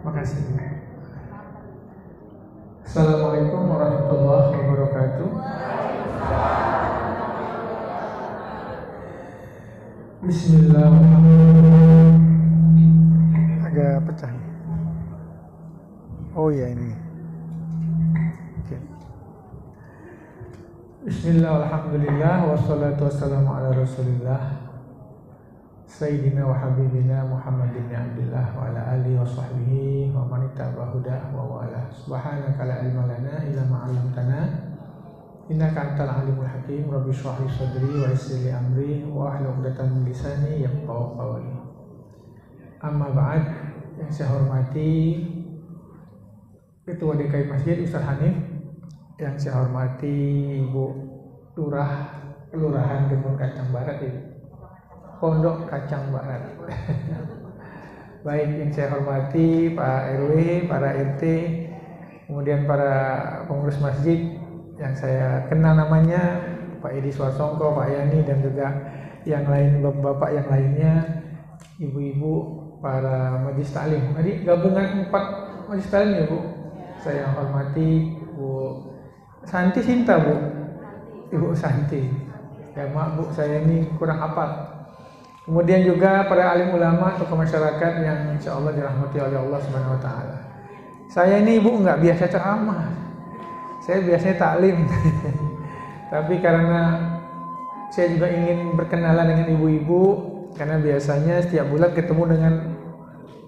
Makasih. Assalamualaikum warahmatullahi wabarakatuh. Bismillahirrahmanirrahim. Agak pecah. Oh ya ini. Oke. Bismillah, alhamdulillah, wassalatu wassalamu ala rasulillah Sayyidina wa habibina Muhammad bin Abdullah wa ala alihi wa sahbihi wa man ittaba'a hudah wa wala. Subhanaka la ilma lana illa ma 'allamtana innaka antal alimul hakim. Rabbi shrah li sadri wa yassir li amri wa hlul 'uqdatam min lisani yafqahu qawli. Amma ba'd, yang saya hormati Ketua DKI Masjid Ustaz Hanif, yang saya hormati Ibu Lurah Kelurahan Kebun Kacang Barat ini, Pondok Kacang Barat. Baik, yang saya hormati Pak RW, para RT, kemudian para pengurus masjid yang saya kenal namanya, Pak Edi Swasongko, Pak Yani, dan juga yang lain, bapak-bapak yang lainnya, ibu-ibu, para majlis taklim. Tadi gabungan 4 majlis taklim ya Bu. Saya hormati Bu Santi Sinta Bu, Ibu Santi. Ya maaf Bu, saya ini kurang hafal. Kemudian juga para alim ulama, tokoh masyarakat yang insya Allah dirahmati oleh Allah Subhanahu Wa Taala. Saya ini Ibu nggak biasa ceramah, saya biasanya taklim. Tapi karena saya juga ingin berkenalan dengan ibu-ibu, karena biasanya setiap bulan ketemu dengan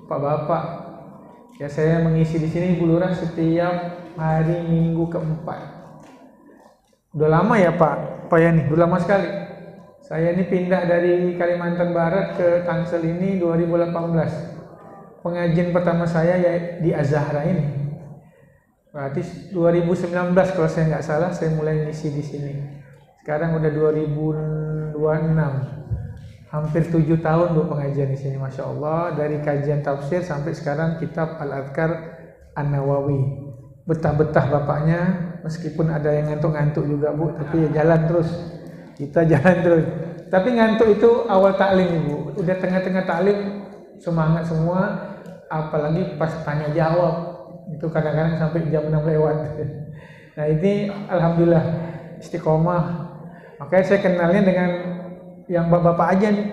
Pak Bapak. Ya, saya mengisi di sini Ibu Lurah setiap hari Minggu keempat. Udah lama ya Pak Yani, udah lama sekali. Saya ini pindah dari Kalimantan Barat ke Tangsel ini 2018. Pengajian pertama saya ya di Az-Zahra ini. Berarti 2019 kalau saya nggak salah saya mulai ngisi di sini. Sekarang udah 2026. Hampir 7 tahun Bu pengajian di sini, Masya Allah. Dari kajian tafsir sampai sekarang kitab Al-Adhkar An-Nawawi. Betah-betah bapaknya, meskipun ada yang ngantuk-ngantuk juga Bu, tapi ya jalan terus. Kita jalan terus. Tapi ngantuk itu awal taklim Ibu. Udah tengah-tengah taklim semangat semua, apalagi pas tanya jawab. Itu kadang-kadang sampai jam 6 lewat. Nah, ini alhamdulillah istiqomah. Makanya saya kenalnya dengan yang bapak-bapak aja nih.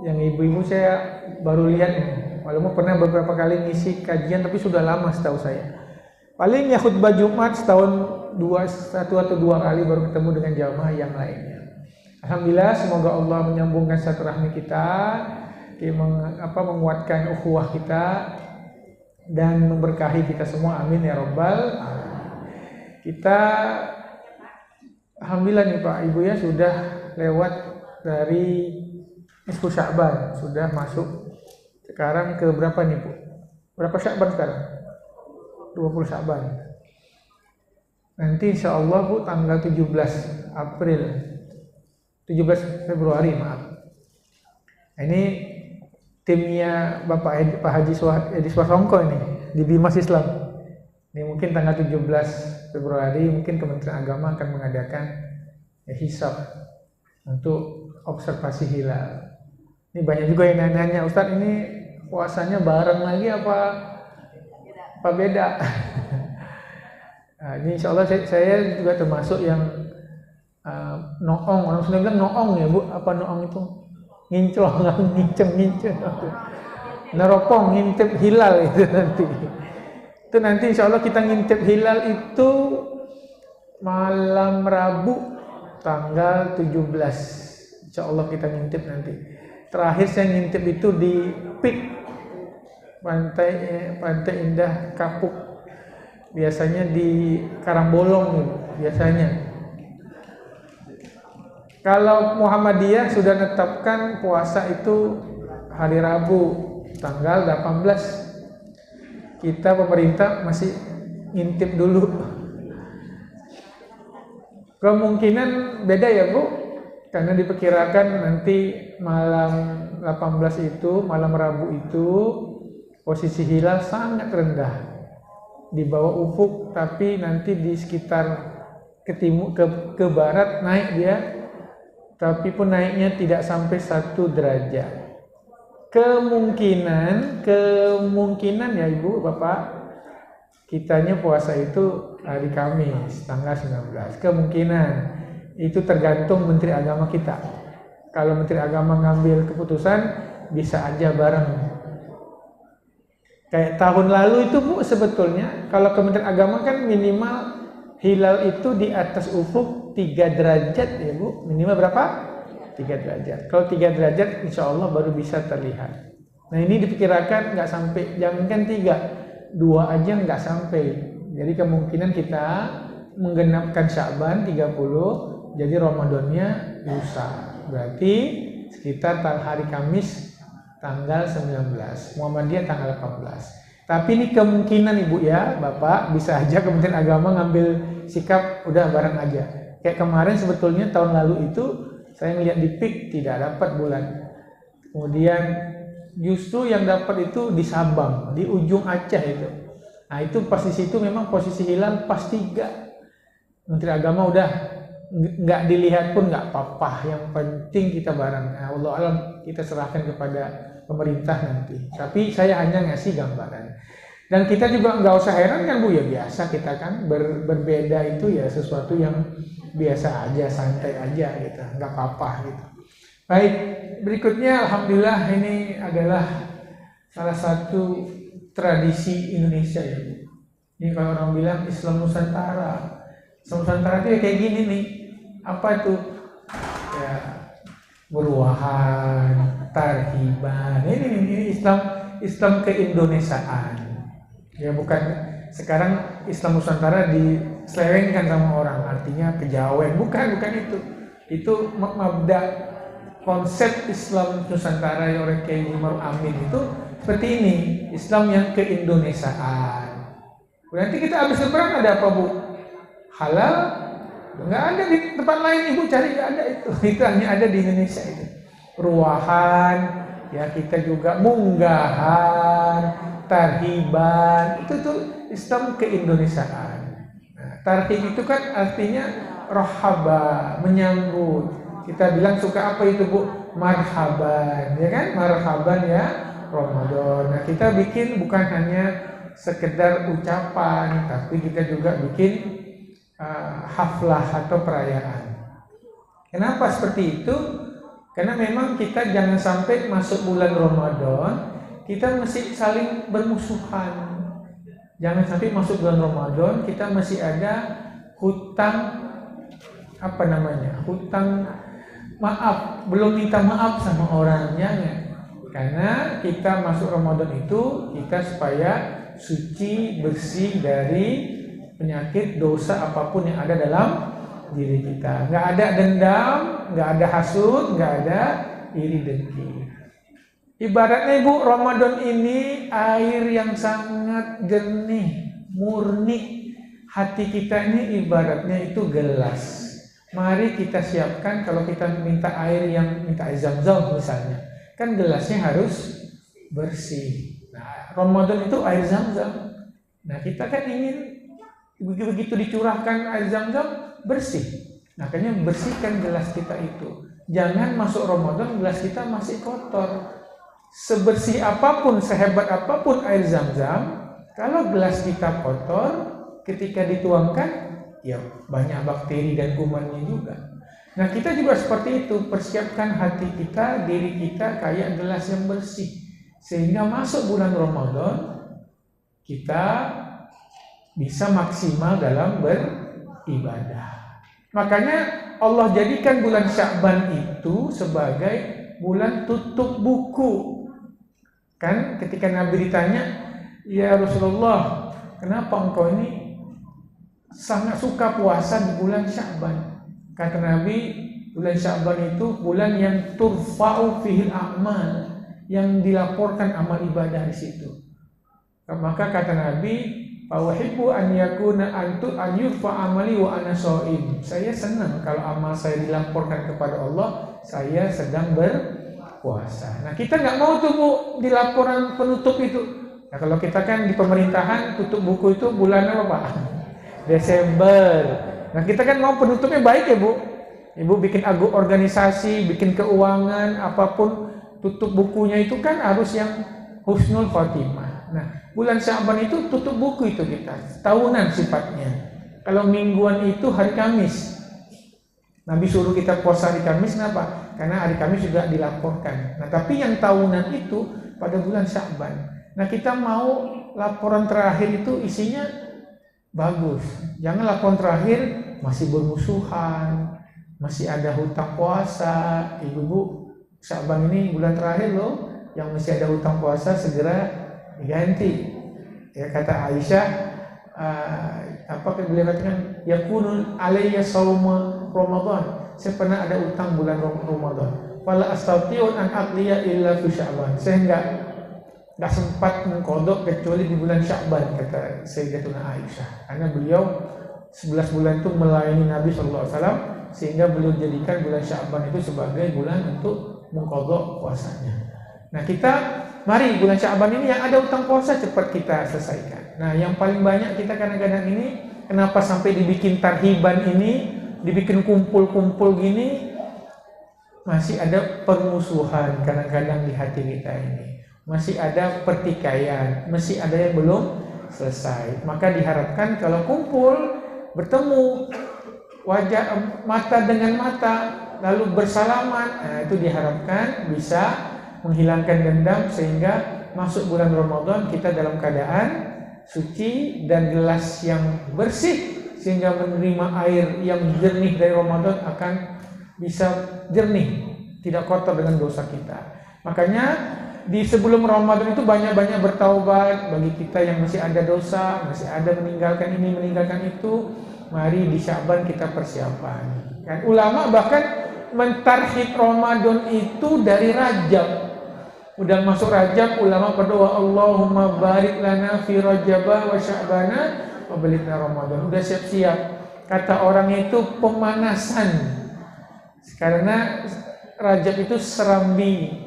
Yang ibu-ibu saya baru lihat nih. Walaupun pernah beberapa kali ngisi kajian, tapi sudah lama setahu saya. Paling ya khutbah Jumat setahun 1 atau 2 kali baru ketemu dengan jamaah yang lainnya. Alhamdulillah, semoga Allah menyambungkan silaturahmi kita, menguatkan ukhuwah kita, dan memberkahi kita semua. Amin ya rabbal alamin. Kita alhamdulillah nih Pak Ibu ya, sudah lewat dari nisfu Sya'ban, sudah masuk sekarang ke berapa nih Bu? Berapa Sya'ban sekarang? 20 Sya'ban. Nanti insya Allah Bu tanggal 17 Februari maaf. Ini timnya Bapak Haji Edi Swasongko ini di Bimas Islam. Ini mungkin tanggal 17 Februari mungkin Kementerian Agama akan mengadakan hisab untuk observasi hilal. Ini banyak juga yang nanya-nanya, Ustadz ini puasanya bareng lagi apa beda? Nah, ini insya Allah saya juga termasuk yang noong. Orang Sunda bilang noong ya Bu, apa noong itu? Ngincong, nginceng. Neropong, ngintip hilal itu nanti. Itu nanti insya Allah kita ngintip hilal itu malam Rabu tanggal 17. Insya Allah kita ngintip nanti. Terakhir saya ngintip itu di Pik, Pantai Indah Kapuk. Biasanya di Karangbolong biasanya. Kalau Muhammadiyah sudah menetapkan puasa itu hari Rabu tanggal 18. Kita pemerintah masih ngintip dulu. Kemungkinan beda ya Bu, karena diperkirakan nanti malam 18 itu, malam Rabu itu posisi hilal sangat rendah di bawah ufuk, tapi nanti di sekitar ke timur, ke barat naik dia, tapi pun naiknya tidak sampai 1 derajat. Kemungkinan ya Ibu, Bapak, kitanya puasa itu hari Kamis tanggal 19. Kemungkinan itu tergantung Menteri Agama kita. Kalau Menteri Agama ngambil keputusan bisa aja bareng. Kayak tahun lalu itu Bu, sebetulnya kalau Kementerian Agama kan minimal hilal itu di atas ufuk 3 derajat ya Bu. Minimal berapa? 3 derajat. Kalau 3 derajat insya Allah baru bisa terlihat. Nah ini diperkirakan nggak sampai, jangankan 3, 2 aja nggak sampai. Jadi kemungkinan kita menggenapkan Sya'ban 30, jadi Ramadannya lusa. Berarti sekitar hari Kamis tanggal 19, Muhammadiyah tanggal 18. Tapi ini kemungkinan Ibu ya, Bapak, bisa aja Kementerian Agama ngambil sikap udah bareng aja. Kayak kemarin sebetulnya tahun lalu itu saya melihat di PIK tidak dapat bulan. Kemudian justru yang dapat itu di Sabang, di ujung Aceh itu. Nah itu pas di situ memang posisi hilal pas 3. Menteri Agama udah nggak dilihat pun nggak apa-apa, yang penting kita bareng. Nah, Allah alam kita serahkan kepada pemerintah nanti. Tapi saya hanya ngasih gambaran. Dan kita juga nggak usah heran kan Bu ya, biasa kita kan berbeda itu ya sesuatu yang biasa aja, santai aja gitu, nggak apa-apa gitu. Baik, berikutnya alhamdulillah ini adalah salah satu tradisi Indonesia ya Bu. Ini kalau orang bilang Islam Nusantara. Islam Nusantara itu ya kayak gini nih. Apa itu? Ya berwahan, tarhiban. Ini Islam keindonesiaan. Ya bukan sekarang Islam Nusantara diselewengkan sama orang, artinya kejawen. Bukan itu. Itu mabda konsep Islam Nusantara yang oleh Kiai Maruf Amin itu seperti ini, Islam yang keindonesiaan. Nanti kita habis lebaran ada apa Bu? Halal? Nggak ada di tempat lain Ibu cari, nggak ada itu. Itu hanya ada di Indonesia itu. Ruahan, ya kita juga munggahan, tarhiban, itu tuh Islam keindonesiaan. Nah, tarhib itu kan artinya rohaba, menyambut. Kita bilang suka apa itu Bu? Marhaban, ya kan? Marhaban ya Ramadan. Nah kita bikin bukan hanya sekedar ucapan, tapi kita juga bikin haflah atau perayaan. Kenapa seperti itu? Karena memang kita jangan sampai masuk bulan Ramadan kita mesti saling bermusuhan. Jangan sampai masuk bulan Ramadan kita masih ada hutang hutang maaf, belum minta maaf sama orang, jangan. Karena kita masuk Ramadan itu kita supaya suci, bersih dari penyakit dosa apapun yang ada dalam diri kita. Nggak ada dendam, nggak ada hasud, nggak ada iri dengki. Ibaratnya Ibu, Ramadan ini air yang sangat jernih, murni. Hati kita ini ibaratnya itu gelas. Mari kita siapkan kalau kita minta air Zam-Zam misalnya, kan gelasnya harus bersih. Nah, Ramadan itu air Zam-Zam. Nah, kita kan ingin begitu dicurahkan air Zam-Zam bersih. Makanya bersihkan gelas kita itu. Jangan masuk Ramadan gelas kita masih kotor. Sebersih apapun, sehebat apapun air Zam-Zam, kalau gelas kita kotor, ketika dituangkan, ya banyak bakteri dan kumannya juga. Nah kita juga seperti itu, persiapkan hati kita, diri kita kayak gelas yang bersih. Sehingga masuk bulan Ramadan, kita bisa maksimal dalam beribadah. Makanya Allah jadikan bulan Sya'ban itu sebagai bulan tutup buku. Kan ketika Nabi ditanya, ya Rasulullah, kenapa engkau ini sangat suka puasa di bulan Sya'ban? Kata Nabi, bulan Sya'ban itu bulan yang turfa'u fihil a'mal, yang dilaporkan amal ibadah di situ. Maka kata Nabi, "Fawahibbu an yakuna an yurfa amali wa ana shaim." Saya senang kalau amal saya dilaporkan kepada Allah, saya sedang berpuasa. Nah, kita nggak mau tuh Bu di laporan penutup itu. Nah, kalau kita kan di pemerintahan tutup buku itu bulan apa Pak? Desember. Nah, kita kan mau penutupnya baik ya Bu. Ibu bikin organisasi, bikin keuangan, apapun tutup bukunya itu kan harus yang husnul khotimah. Nah, bulan Sya'ban itu tutup buku itu kita, tahunan sifatnya. Kalau mingguan itu hari Kamis. Nabi suruh kita puasa hari Kamis, kenapa? Karena hari Kamis juga dilaporkan. Nah, tapi yang tahunan itu pada bulan Sya'ban. Nah, kita mau laporan terakhir itu isinya bagus. Jangan laporan terakhir masih bermusuhan, masih ada hutang puasa. Ibu-ibu, Sya'ban ini bulan terakhir loh, yang masih ada hutang puasa segera diganti. Ya, kata Aisyah, apa yang beliau katakan, yakunun alayya shauma Ramadan. Saya pernah ada utang bulan Ramadan. Fala astati'un an aqliya illa fi Sya'ban. Saya enggak sempat mengqadha kecuali di bulan Sya'ban, kata Sayyidatuna Aisyah. Karena beliau 11 bulan itu melayani Nabi sallallahu alaihi wasallam, sehingga beliau jadikan bulan Sya'ban itu sebagai bulan untuk mengqadha puasanya. Nah, kita mari bulan Sya'ban ini yang ada utang puasa cepat kita selesaikan. Nah, yang paling banyak kita kadang-kadang ini kenapa sampai dibikin tarhiban ini, dibikin kumpul-kumpul gini, masih ada permusuhan kadang-kadang di hati kita ini. Masih ada pertikaian, masih ada yang belum selesai. Maka diharapkan kalau kumpul, bertemu wajah mata dengan mata, lalu bersalaman, nah itu diharapkan bisa menghilangkan dendam sehingga masuk bulan Ramadan kita dalam keadaan suci dan gelas yang bersih, sehingga menerima air yang jernih dari Ramadan akan bisa jernih, tidak kotor dengan dosa kita. Makanya di sebelum Ramadan itu banyak-banyak bertaubat bagi kita yang masih ada dosa, masih ada meninggalkan ini, meninggalkan itu. Mari di Sya'ban kita persiapan. Kan ulama bahkan mentarhib Ramadan itu dari Rajab. Udah masuk Rajab, ulama berdoa, Allahumma barik lana fi Rajabah wa Sya'bana wa balighna Ramadan. Udah siap-siap. Kata orang itu pemanasan. Karena Rajab itu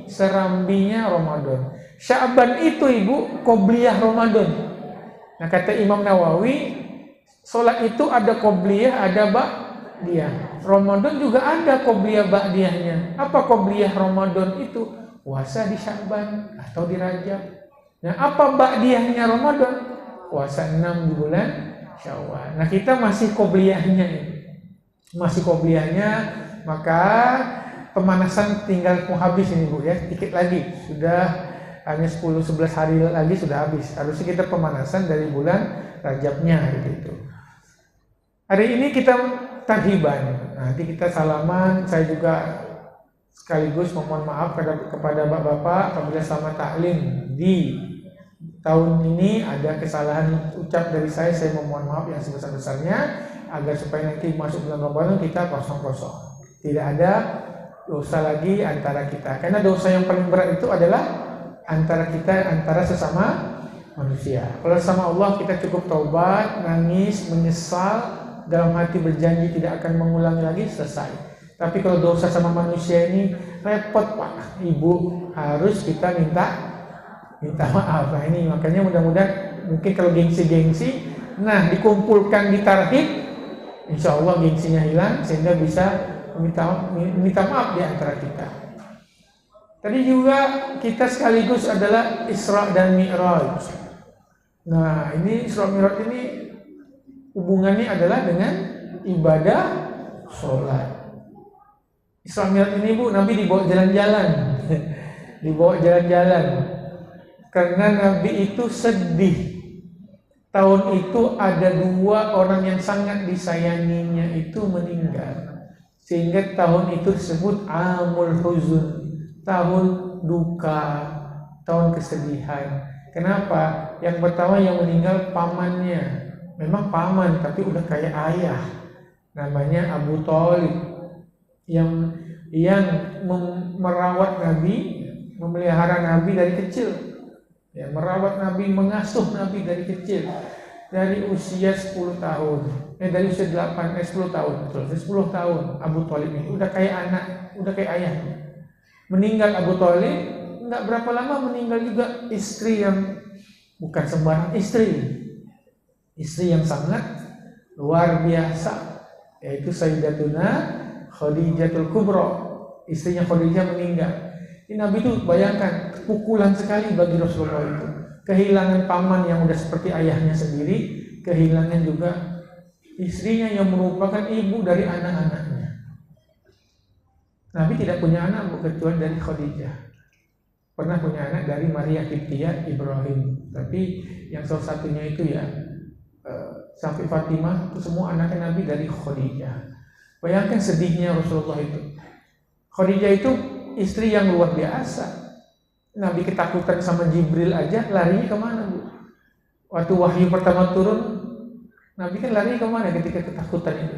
serambinya Ramadan. Sya'ban itu ibu qobliyah Ramadan. Nah, kata Imam Nawawi, sholat itu ada qobliyah, ada ba'diyah. Ramadan juga ada qobliyah ba'diyahnya. Apa qobliyah Ramadan itu? Puasa di Sya'ban atau di Rajab. Nah, apa ba'diyahnya Ramadan? Puasa 6 di bulan Syawal. Nah, kita masih qobliyahnya ini. Masih qobliyahnya, maka pemanasan tinggal mau habis ini Bu ya, dikit lagi. Sudah hanya 10-11 hari lagi sudah habis. Harusnya kita pemanasan dari bulan Rajabnya gitu. Hari ini kita tarhiban. Nanti kita salaman. Saya juga sekaligus memohon maaf kepada bapak-bapak apabila selama taklim di tahun ini ada kesalahan ucap dari saya memohon maaf yang sebesar-besarnya, agar supaya nanti masuk bulan Ramadan kita kosong-kosong. Tidak ada dosa lagi antara kita. Karena dosa yang paling berat itu adalah antara sesama manusia. Kalau sama Allah kita cukup taubat, nangis, menyesal, dalam hati berjanji tidak akan mengulangi lagi, selesai. Tapi kalau dosa sama manusia ini repot Pak, Ibu, harus kita minta maaf. Nah ini makanya mudah-mudahan mungkin kalau gengsi-gengsi, nah dikumpulkan di tarhib, insya Allah gengsinya hilang sehingga bisa minta maaf di antara kita. Tadi juga kita sekaligus adalah Isra dan Mi'raj. Nah ini Isra Mi'raj ini hubungannya adalah dengan ibadah sholat. Isra Mi'raj ini Bu, Nabi dibawa jalan-jalan. Dibawa jalan-jalan. Karena Nabi itu sedih. Tahun itu ada 2 orang yang sangat disayanginya itu meninggal. Sehingga tahun itu disebut Amul Huzun, tahun duka, tahun kesedihan. Kenapa? Yang pertama yang meninggal pamannya. Memang paman tapi udah kayak ayah. Namanya Abu Thalib. Yang merawat Nabi, memelihara Nabi dari kecil, ya, merawat Nabi, mengasuh Nabi dari kecil, dari usia 10 tahun, dari usia 10 tahun, betul, 10 tahun Abu Thalib ini udah kayak anak, udah kayak ayahnya. Meninggal Abu Thalib, nggak berapa lama meninggal juga istri yang bukan sembarang istri yang sangat luar biasa, yaitu Sayyidatuna Khadijatul Kubra. Istrinya Khadijah meninggal. Nabi itu bayangkan pukulan sekali bagi Rasulullah itu. Kehilangan paman yang udah seperti ayahnya sendiri, kehilangan juga istrinya yang merupakan ibu dari anak-anaknya. Nabi tidak punya anak kecuali dari Khadijah. Pernah punya anak dari Maria Qibtiyah Ibrahim, tapi yang salah satunya itu ya sampai Fatimah, itu semua anaknya Nabi dari Khadijah. Bayangkan sedihnya Rasulullah itu. Khadijah itu istri yang luar biasa. Nabi ketakutan sama Jibril aja, larinya kemana, Bu? Waktu wahyu pertama turun, Nabi kan lari kemana ketika ketakutan itu?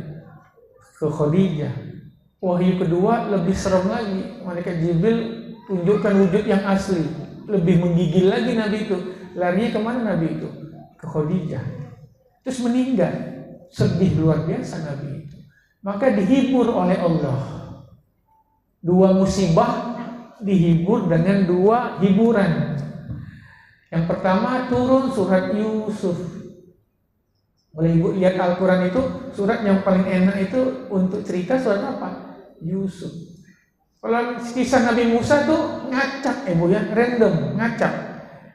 Ke Khadijah. Wahyu kedua lebih serem lagi. Malaikat Jibril tunjukkan wujud yang asli, lebih menggigil lagi Nabi itu. Larinya kemana Nabi itu? Ke Khadijah. Terus meninggal. Sedih luar biasa Nabi itu. Maka dihibur oleh Allah. Dua musibah dihibur dengan dua hiburan. Yang pertama turun surat Yusuf. Boleh Ibu lihat Al-Quran itu, surat yang paling enak itu untuk cerita surat apa? Yusuf. Kalau kisah Nabi Musa tuh ngacak Bu ya, random, ngacak.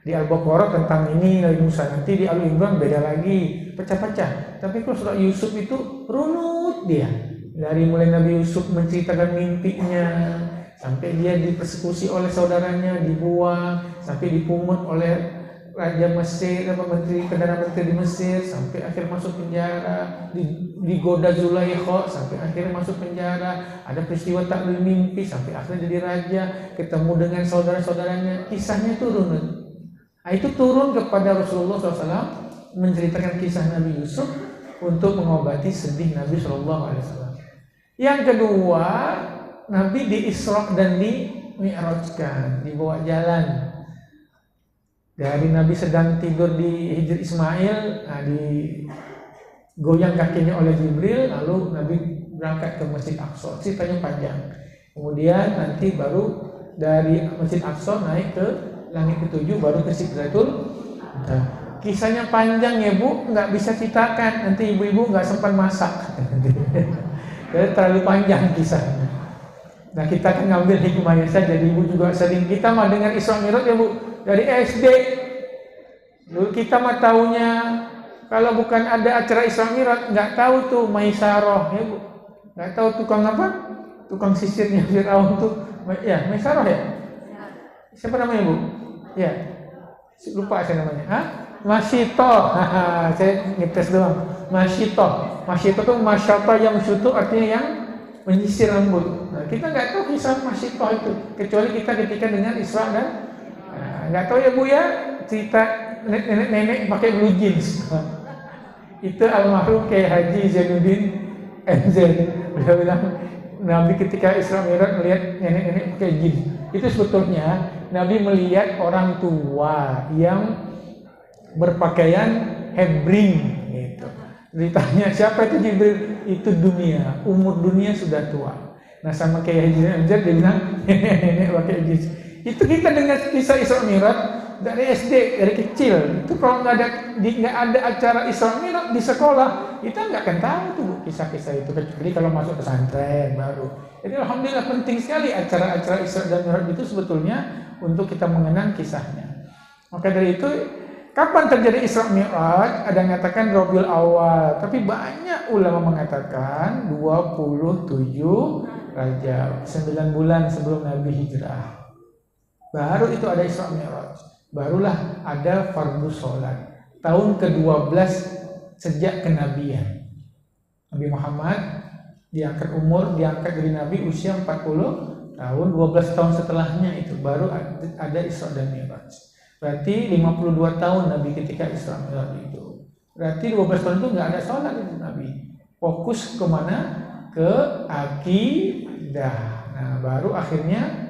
Di Al-Baqarah tentang ini Nabi Musa, nanti di Al-Imran beda lagi, pecah-pecah. Tapi kalau surat Yusuf itu runut dia. Dari mulai Nabi Yusuf menceritakan mimpinya, sampai dia dipersekusi oleh saudaranya, dibuang, sampai dipungut oleh Raja Mesir, Perdana Menteri di Mesir, sampai akhir masuk penjara, digoda Zulaikha, sampai akhirnya masuk penjara, ada peristiwa takwil mimpi, sampai akhirnya jadi raja, ketemu dengan saudara-saudaranya, kisahnya turun. Nah, itu turun kepada Rasulullah SAW, menceritakan kisah Nabi Yusuf untuk mengobati sedih Nabi SAW. Yang kedua, Nabi di Isra dan di Mi'rajkan, dibawa jalan. Dari Nabi sedang tidur di Hijr Ismail, digoyang kakinya oleh Jibril, lalu Nabi berangkat ke Masjid Aqsa. Ceritanya panjang. Kemudian nanti baru dari Masjid Aqsa naik ke langit ketujuh, baru ke Sidratul Muntaha. Kisahnya panjang ya Bu, nggak bisa ceritakan. Nanti ibu-ibu nggak sempat masak. Jadi terlalu panjang kisahnya. Nah kita kan ngambil hikmahnya saja. Jadi ibu juga sering, kita mah dengan Isra Mi'raj ya Bu, dari SD. Dulu kita mah taunya kalau bukan ada acara Isra Mi'raj, nggak tahu tuh Maisarah ya Bu, nggak tahu tukang apa, tukang sisirnya Firaun tuh, ya Maisarah ya. Siapa namanya Bu? Ya, lupa saya namanya. Masyito. Saya ngetes doang. Masyito. Masyito tuh masyata yang syutu, artinya yang menyisir rambut. Nah, kita nggak tahu kisah Masyito itu, kecuali kita ketika dengan Isra dan nggak tahu ya Bu ya, cerita nenek-nenek pakai blue jeans. Itu almarhum Kiai Haji Zainuddin MZ. Beliau bilang Nabi ketika Isra Mi'raj melihat nenek-nenek pakai jeans. Itu sebetulnya Nabi melihat orang tua yang berpakaian hebring gitu. Ditanya siapa itu Jibril? Itu dunia, umur dunia sudah tua. Nah sama kayak Haji MZ dia bilang nenek pakai jeans. Itu kita dengar kisah Isra Mi'raj dari SD, dari kecil. Itu kalau nggak ada acara Isra Mi'raj di sekolah, kita nggak akan tahu tuh kisah-kisah itu, kecuali kalau masuk pesantren baru. Jadi alhamdulillah penting sekali acara-acara Isra dan Mi'raj itu sebetulnya untuk kita mengenang kisahnya. Maka dari itu, kapan terjadi Isra Mi'raj? Ada yang mengatakan Rabiul Awal, tapi banyak ulama mengatakan 27 Rajab, 9 bulan sebelum Nabi hijrah. Baru itu ada Isra Mi'raj. Barulah ada fardu sholat. Tahun ke-12 sejak kenabian. Nabi Muhammad diangkat dari Nabi usia 40 tahun, 12 tahun setelahnya itu baru ada Isra dan Mi'raj. Berarti 52 tahun Nabi ketika Isra Mi'raj itu. Berarti 12 tahun itu nggak ada sholat itu Nabi. Fokus kemana? Ke akidah. Nah baru akhirnya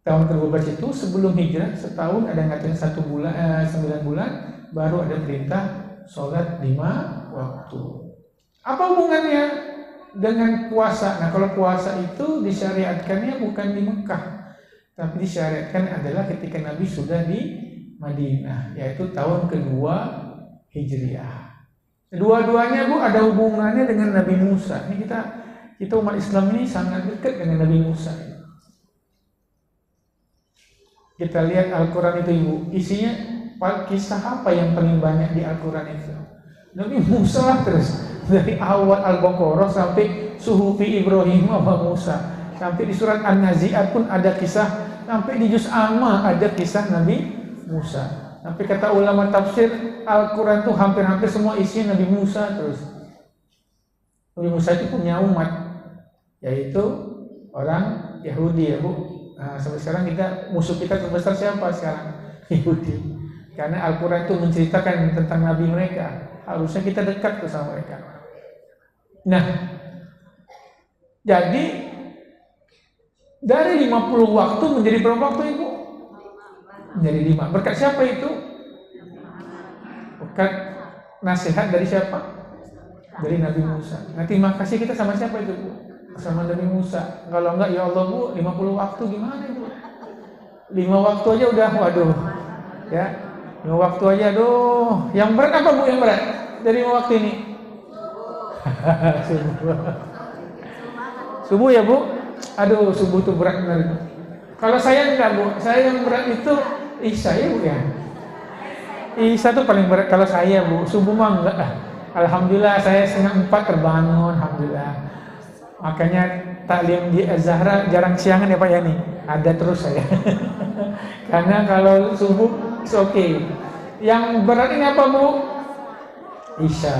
tahun ke-12 itu sebelum hijrah setahun, ada yang ngatakan 9 bulan baru ada perintah sholat 5 waktu. Apa hubungannya dengan puasa? Nah kalau puasa itu disyariatkannya bukan di Mekah, tapi disyariatkan adalah ketika Nabi sudah di Madinah, yaitu tahun kedua Hijriah. Dua-duanya Bu ada hubungannya dengan Nabi Musa. Ini kita umat Islam ini sangat dekat dengan Nabi Musa. kita lihat Al-Quran itu Ibu, isinya kisah apa yang paling banyak di Al-Quran itu? Nabi Musa terus, dari awal Al-Baqarah sampai Suhufi Ibrahim wa Musa, sampai di surat An-Nazi'at pun ada kisah, sampai di Juz Amma ada kisah Nabi Musa. Sampai kata ulama tafsir, Al-Quran itu hampir-hampir semua isinya Nabi Musa terus. Nabi Musa itu punya umat, yaitu orang Yahudi ya Bu. Nah, sampai sekarang musuh kita terbesar siapa sekarang? Yahudi. Karena Al-Quran itu menceritakan tentang Nabi mereka. Harusnya kita dekat tuh sama mereka. Nah, jadi dari 50 waktu menjadi berapa waktu Ibu? Menjadi 5. Berkat siapa itu? Berkat nasihat dari siapa? Dari Nabi Musa. Nah, terima kasih kita sama siapa itu Bu? Sama Nabi Musa. Kalau enggak ya Allah Bu, 50 waktu gimana Bu? 5 waktu aja udah waduh. Ya. 5 waktu aja aduh. Yang berat apa Bu yang berat? Dari 5 waktu ini. Subuh. Subuh ya Bu? Aduh, subuh tuh berat benar. Kalau saya enggak Bu, saya yang berat itu Isya ya Bu ya. Isya tuh paling berat kalau saya Bu. Subuh mah enggak lah. Alhamdulillah saya setengah 4 terbangun, alhamdulillah. Makanya taklim di Az-Zahra jarang siangan ya Pak ya nih. Ada terus saya. Karena kalau subuh oke. Yang berat ini apa Bu? Isya.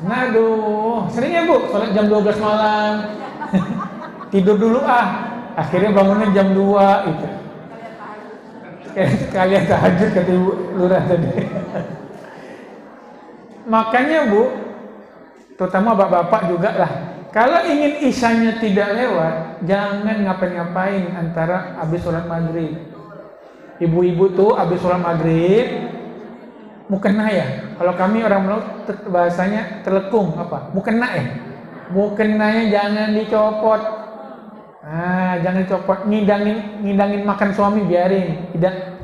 Nah aduh, sering ya Bu sholat jam 12 malam. Tidur dulu akhirnya bangunnya jam 2 itu. Kalian tahajud kata Ibu Lurah tadi. Makanya Bu, terutama bapak-bapak juga lah, kalau ingin isyanya tidak lewat, jangan ngapain-ngapain antara habis sholat maghrib. Ibu-ibu tuh habis sholat maghrib mukena ya. Kalau kami orang Melayu bahasanya terlekung apa? Mukena ya. Mukenanya jangan dicopot. Jangan dicopot. Ngidangin makan suami biarin.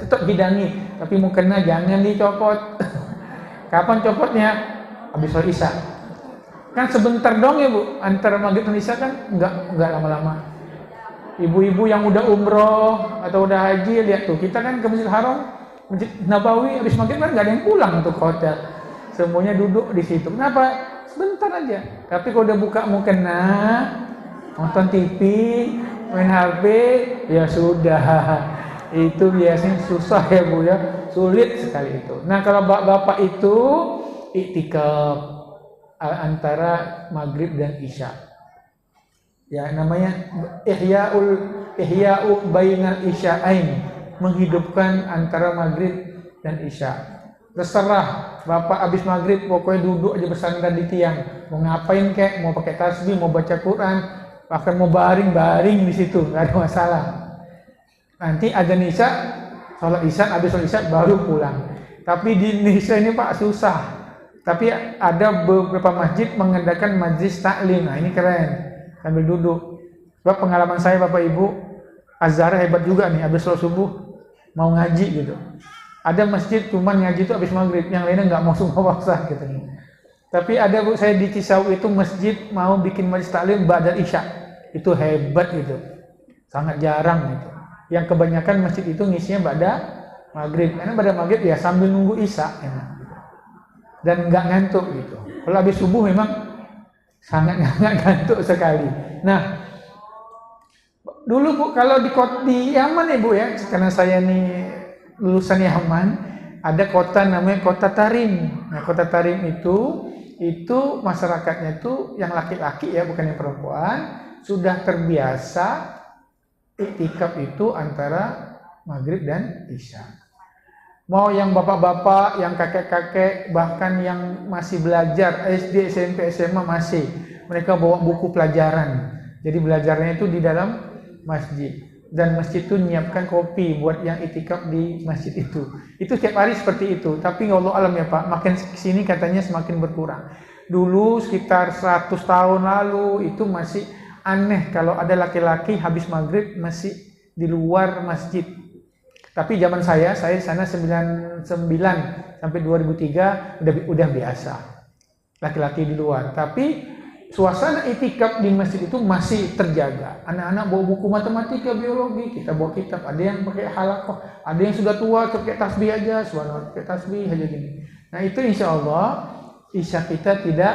Tetap hidangi. Tapi mukena jangan dicopot. Kapan copotnya? Habis sholat isya. Kan sebentar dong ya Bu. Antara maghrib dan isya kan enggak lama-lama. Ibu-ibu yang udah umroh atau udah haji lihat tuh. Kita kan ke Masjidil Haram, Masjid Nabawi habis maghrib kan nggak ada yang pulang untuk ke hotel. Semuanya duduk di situ. Kenapa? Sebentar aja. Tapi kalau udah buka mukena, nonton TV, main HP, ya sudah. Itu biasanya susah ya Bu ya. Sulit sekali itu. Nah kalau bapak itu iktikaf antara maghrib dan isya. Ya namanya ihya'u bainal isya'ain, menghidupkan antara maghrib dan isya. Terserah bapak habis maghrib pokoknya duduk aja bersandar di tiang, mau ngapain kek, mau pakai tasbih, mau baca Quran, bahkan mau baring di situ, nggak ada masalah. Nanti azan isya, sholat isya, habis sholat isya baru pulang. Tapi di Indonesia ini Pak susah. Tapi ada beberapa masjid mengadakan majlis taklim. Nah ini keren, sambil duduk. Sebab pengalaman saya Bapak Ibu, Az-Zahra hebat juga nih, habis sholat subuh mau ngaji gitu. Ada masjid cuman ngaji itu habis maghrib, yang lainnya nggak mau sumpah paksa gitu. Tapi ada Bu, saya di Cisauk itu masjid mau bikin majlis taklim ba'dal isya. Itu hebat gitu. Sangat jarang gitu. Yang kebanyakan masjid itu ngisinya ba'da maghrib. Karena ba'da maghrib ya sambil nunggu isya enak gitu. Dan nggak ngantuk gitu. Kalau habis subuh memang sangat ngantuk sekali. Nah, dulu Bu kalau di Yaman ya Bu ya, karena saya nih lulusan Yaman, ada kota namanya Kota Tarim. Nah, Kota Tarim itu masyarakatnya itu yang laki-laki ya, bukan yang perempuan, sudah terbiasa iktikaf itu antara maghrib dan isya. Mau yang bapak-bapak, yang kakek-kakek, bahkan yang masih belajar SD, SMP, SMA masih, mereka bawa buku pelajaran. Jadi belajarnya itu di dalam masjid. Dan masjid itu menyiapkan kopi buat yang iktikaf di masjid itu. Itu setiap hari seperti itu. Tapi Allah alam ya Pak, makin kesini katanya semakin berkurang. Dulu sekitar 100 tahun lalu itu masih aneh kalau ada laki-laki habis maghrib masih di luar masjid. Tapi zaman saya di sana 99 sampai 2003 udah biasa laki-laki di luar. Tapi suasana itikaf di masjid itu masih terjaga. Anak-anak bawa buku matematika, biologi, kita bawa kitab. Ada yang pakai halakoh, ada yang sudah tua pakai tasbih aja, subhanallah pakai tasbih aja gini. Nah itu insya Allah isya kita tidak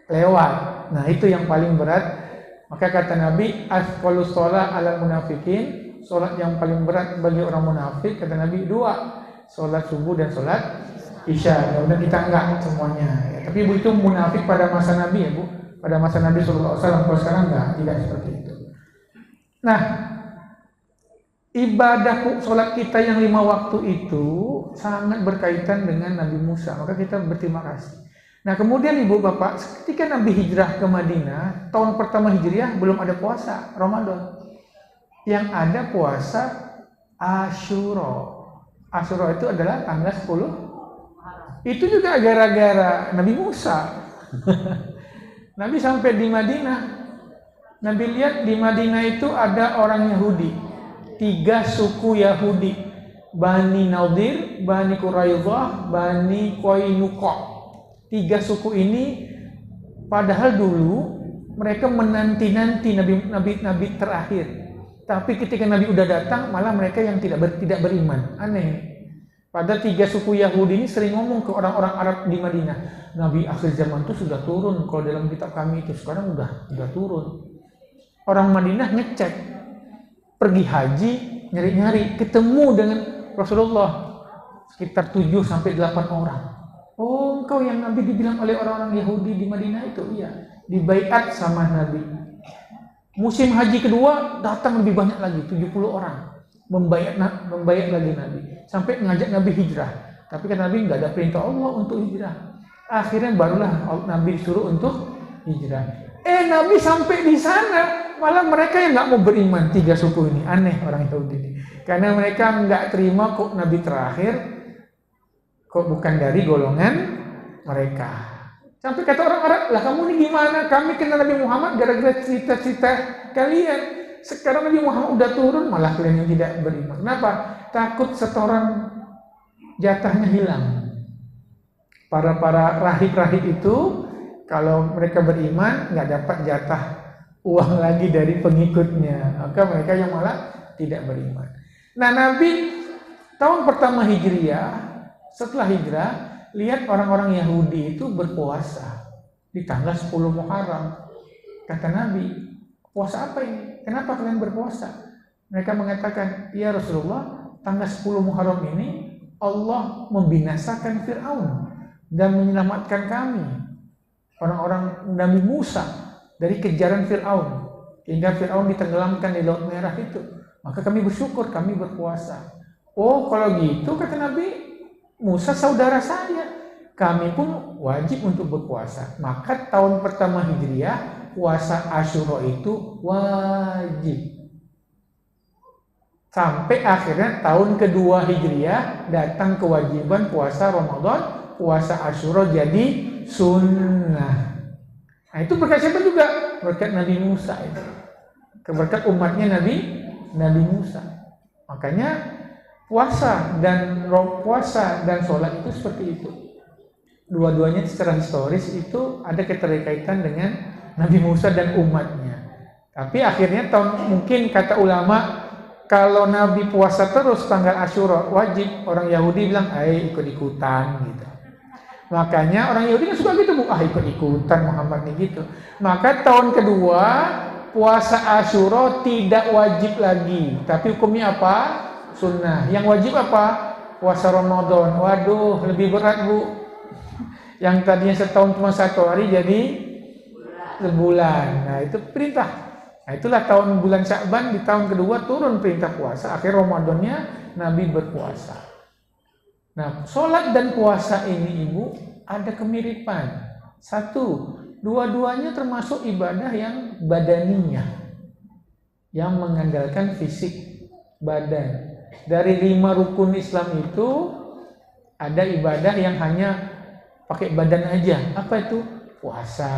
lewat. Nah itu yang paling berat. Maka kata Nabi, asqalus shalah alal munafikin, sholat yang paling berat bagi orang munafik kata Nabi 2, sholat subuh dan sholat isya. Mudah kita enggak semuanya. Ya, tapi Bu itu munafik pada masa Nabi ya Bu. Pada masa Nabi SAW, kalau sekarang tidak seperti itu. Nah, ibadah sholat kita yang 5 waktu itu sangat berkaitan dengan Nabi Musa. Maka kita berterima kasih. Nah, kemudian Ibu Bapak, ketika Nabi hijrah ke Madinah, tahun pertama Hijriah belum ada puasa Ramadan. Yang ada puasa Asyura. Asyura itu adalah tanggal 10. Itu juga gara-gara Nabi Musa. Nabi sampai di Madinah, Nabi lihat di Madinah itu ada orang Yahudi, 3 suku Yahudi, Bani Nadir, Bani Quraidah, Bani Qainuqa. 3 suku ini, padahal dulu mereka menanti-nanti Nabi terakhir. Tapi ketika Nabi udah datang, malah mereka yang tidak beriman. Aneh. Pada 3 suku Yahudi ini sering ngomong ke orang-orang Arab di Madinah, Nabi akhir zaman itu sudah turun. Kalau dalam kitab kami itu sekarang udah turun. Orang Madinah ngecek, pergi haji, nyari-nyari, ketemu dengan Rasulullah sekitar 7-8 orang. Oh, engkau yang Nabi dibilang oleh orang-orang Yahudi di Madinah itu? Iya, dibaiat sama Nabi. Musim haji kedua datang lebih banyak lagi, 70 orang. Membayar lagi Nabi sampai ngajak Nabi hijrah, tapi kan Nabi nggak ada perintah Allah untuk hijrah. Akhirnya barulah Nabi disuruh untuk hijrah. Nabi sampai di sana malah mereka yang nggak mau beriman, 3 suku ini. Aneh orang Yahudi ini, karena mereka nggak terima kok Nabi terakhir kok bukan dari golongan mereka. Sampai kata orang Arab, lah kamu ini gimana? Kami kenal Nabi Muhammad gara-gara cerita-cerita kalian. Sekarang Nabi Muhammad udah turun, malah kalian yang tidak beriman. Kenapa? Takut setoran jatahnya hilang. Para rahib-rahib itu, kalau mereka beriman, nggak dapat jatah uang lagi dari pengikutnya. Maka mereka yang malah tidak beriman. Nah, Nabi tahun pertama Hijriah, setelah hijrah, lihat orang-orang Yahudi itu berpuasa di tanggal 10 Muharram. Kata Nabi, puasa apa ini? Kenapa kalian berpuasa? Mereka mengatakan, ya Rasulullah, tanggal 10 Muharram ini Allah membinasakan Fir'aun dan menyelamatkan kami, orang-orang Nabi Musa, dari kejaran Fir'aun, hingga Fir'aun ditenggelamkan di Laut Merah itu. Maka kami bersyukur, kami berpuasa. Oh, kalau gitu kata Nabi, Musa saudara saya, kami pun wajib untuk berpuasa. Maka tahun pertama Hijriah, puasa Asyura itu wajib. Sampai akhirnya tahun kedua Hijriah datang kewajiban puasa Ramadan, puasa Asyura jadi sunnah. Nah itu berkat siapa juga? Berkat Nabi Musa itu. Berkat umatnya Nabi Musa. Makanya puasa dan sholat itu seperti itu. Dua-duanya secara historis itu ada keterkaitan dengan Nabi Musa dan umatnya. Tapi akhirnya mungkin kata ulama, kalau Nabi puasa terus tanggal Asyura wajib, orang Yahudi bilang, ikut-ikutan gitu. Makanya orang Yahudi kan suka gitu, ikut-ikutan Muhammad nih gitu. Maka tahun kedua puasa Asyura tidak wajib lagi, tapi hukumnya apa? Sunnah. Yang wajib apa? Puasa Ramadan. Waduh, lebih berat Bu. Yang tadinya setahun cuma 1 hari jadi sebulan. Nah itu perintah. Nah itulah tahun bulan Sya'ban, di tahun kedua turun perintah puasa. Akhir Ramadannya Nabi berpuasa. Nah sholat dan puasa ini Ibu ada kemiripan. Satu, dua-duanya termasuk ibadah yang badaniyah, yang mengandalkan fisik badan. Dari 5 rukun Islam itu ada ibadah yang hanya pakai badan aja. Apa itu? Puasa.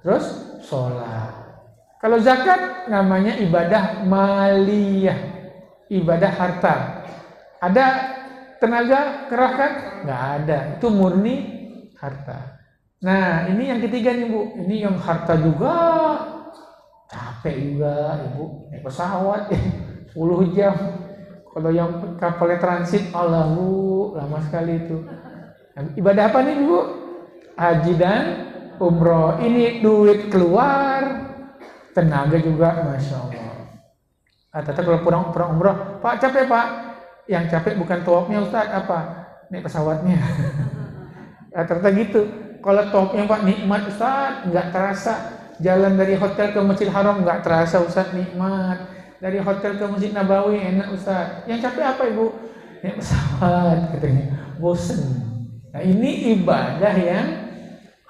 Terus sholat. Kalau zakat namanya ibadah maliyah, ibadah harta. Ada tenaga kerahkan? Nggak ada. Itu murni harta. Nah, ini yang ketiga nih Bu. Ini yang harta juga, capek juga Ibu. Naik pesawat 10 jam. Kalau yang kapalnya transit, Allah Bu, lama sekali itu. Nah, ibadah apa nih Bu? Haji dan umroh. Ini duit keluar, tenaga juga, Masya Allah. Tetap kalau pulang umroh, Pak capek Pak. Yang capek bukan tawafnya Ustaz, apa? Naik pesawatnya. Ternyata gitu. Kalau tawafnya Pak nikmat Ustaz, nggak terasa. Jalan dari hotel ke Masjid Haram nggak terasa Ustaz, nikmat. Dari hotel ke Masjid Nabawi enak Ustaz. Yang capek apa Ibu? Naik pesawat katanya. Bosen. Nah ini ibadah yang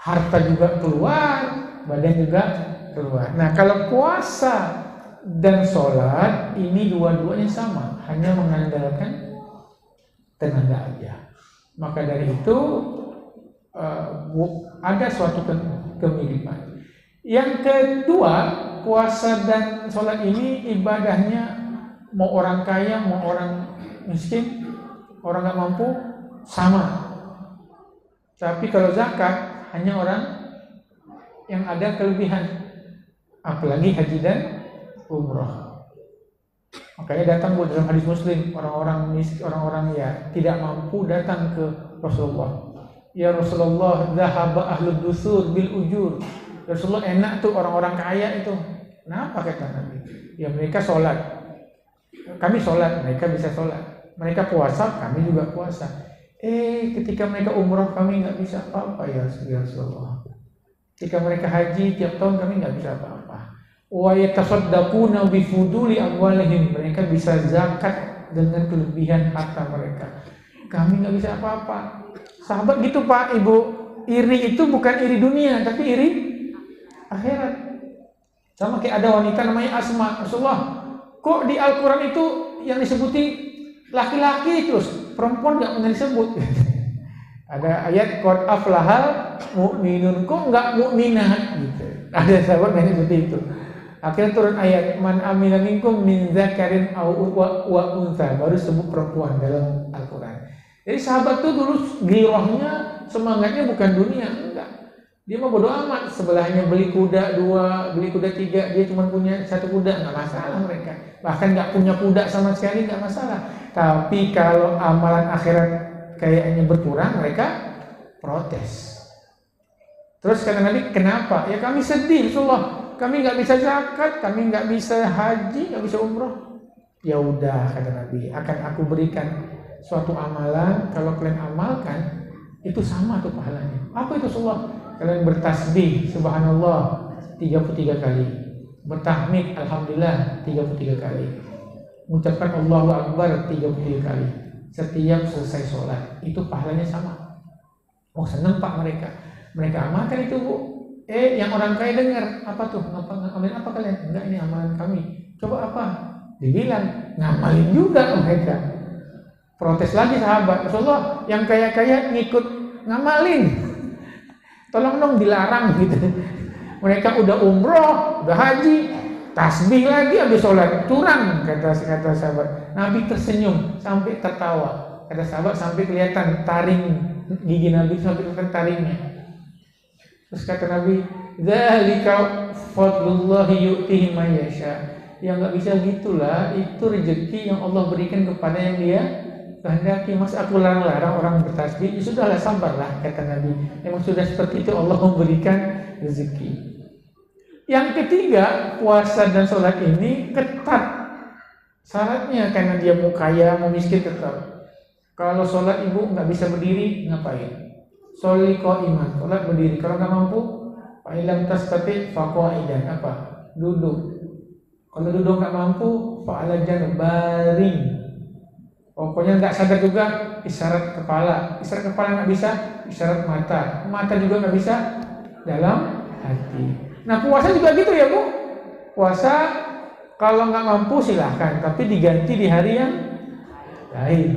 harta juga keluar, badan juga keluar. Nah kalau puasa dan sholat ini dua-duanya sama, hanya mengandalkan tenaga aja. Maka dari itu ada suatu kemiripan. Yang kedua, puasa dan sholat ini ibadahnya mau orang kaya, mau orang miskin, orang nggak mampu sama. Tapi kalau zakat hanya orang yang ada kelebihan, apalagi haji dan umroh. Makanya datang dalam hadis Muslim, orang-orang miskin, orang-orang ya tidak mampu datang ke Rasulullah. Ya Rasulullah, dhahaba ahlud dusur bil ujur. Rasulullah, enak tuh orang-orang kaya itu. Kenapa kata Nabi? Ya mereka sholat, kami sholat, mereka bisa sholat. Mereka puasa, kami juga puasa. Ketika mereka umroh kami nggak bisa apa-apa ya Rasulullah. Ketika mereka haji tiap tahun kami nggak bisa apa-apa. Wa yatasaddaquna bi fuduli amwalihim, mereka bisa zakat dengan kelebihan harta mereka. Kami nggak bisa apa-apa. Sahabat gitu Pak, Ibu. Iri itu bukan iri dunia, tapi iri akhirat. Sama kayak ada wanita namanya Asma. Rasulullah, kok di Al-Quran itu yang disebutin laki-laki terus, perempuan nggak pernah disebut. Ada ayat qad aflahal mu'minun, kok nggak mukminah gitu. Ada sahabat nanya seperti itu. Akhirnya turun ayat man amila minkum min dzakarin aw unsa, baru sebut perempuan dalam Al-Quran. Jadi sahabat tuh dulu girohnya, semangatnya bukan dunia, enggak. Dia mau bodo amat, sebelahnya beli kuda 2, beli kuda 3, dia cuma punya 1 kuda, nggak masalah mereka. Bahkan nggak punya kuda sama sekali nggak masalah. Tapi kalau amalan akhirat kayaknya berkurang, mereka protes. Terus kata Nabi, kenapa? Ya kami sedih, Rasulullah. Kami nggak bisa zakat, kami nggak bisa haji, nggak bisa umroh. Ya udah kata Nabi, akan aku berikan suatu amalan, kalau kalian amalkan itu sama tuh pahalanya. Apa itu Rasulullah? Kalian bertasbih subhanallah 33 kali, bertahmid alhamdulillah 33 kali, mengucapkan Allahu Akbar 33 kali setiap selesai sholat. Itu pahalanya sama. Oh senang Pak mereka. Mereka amalkan itu Bu. Yang orang kaya dengar, apa tuh? Ngamalin apa kalian? Enggak, ini amalan kami. Coba apa? Dibilang, ngamalin juga mereka. Protes lagi sahabat. Rasulullah, yang kaya-kaya ngikut ngamalin. Tolong dong dilarang gitu. Mereka udah umroh, udah haji, tasbih lagi habis sholat, curang kata sahabat. Nabi tersenyum sampai tertawa. Kata sahabat sampai kelihatan taring gigi Nabi, sampai kelihatan taringnya. Terus kata Nabi, "Dzalika fadlullahi yu'tihi man yasha." Ya enggak bisa gitulah, itu rezeki yang Allah berikan kepada yang Dia kehendaki. Mas aku larang-larang orang bertasbih, ya sudahlah sabarlah kata Nabi. Memang sudah seperti itu Allah memberikan rezeki. Yang ketiga, puasa dan sholat ini ketat syaratnya, karena dia mau kaya mau miskin tetap. Kalau sholat ibu nggak bisa berdiri, ngapain? Sholli qa'iman, sholat berdiri. Kalau nggak mampu, fa illam tastati' fa qa'idan, apa? Duduk. Kalau duduk nggak mampu, fa 'ala janb, baring. Pokoknya nggak sadar juga, isyarat kepala. Isyarat kepala nggak bisa, isyarat mata. Mata juga nggak bisa, dalam hati. Nah puasa juga gitu ya Bu. Puasa kalau nggak mampu silahkan, tapi diganti di hari yang lain.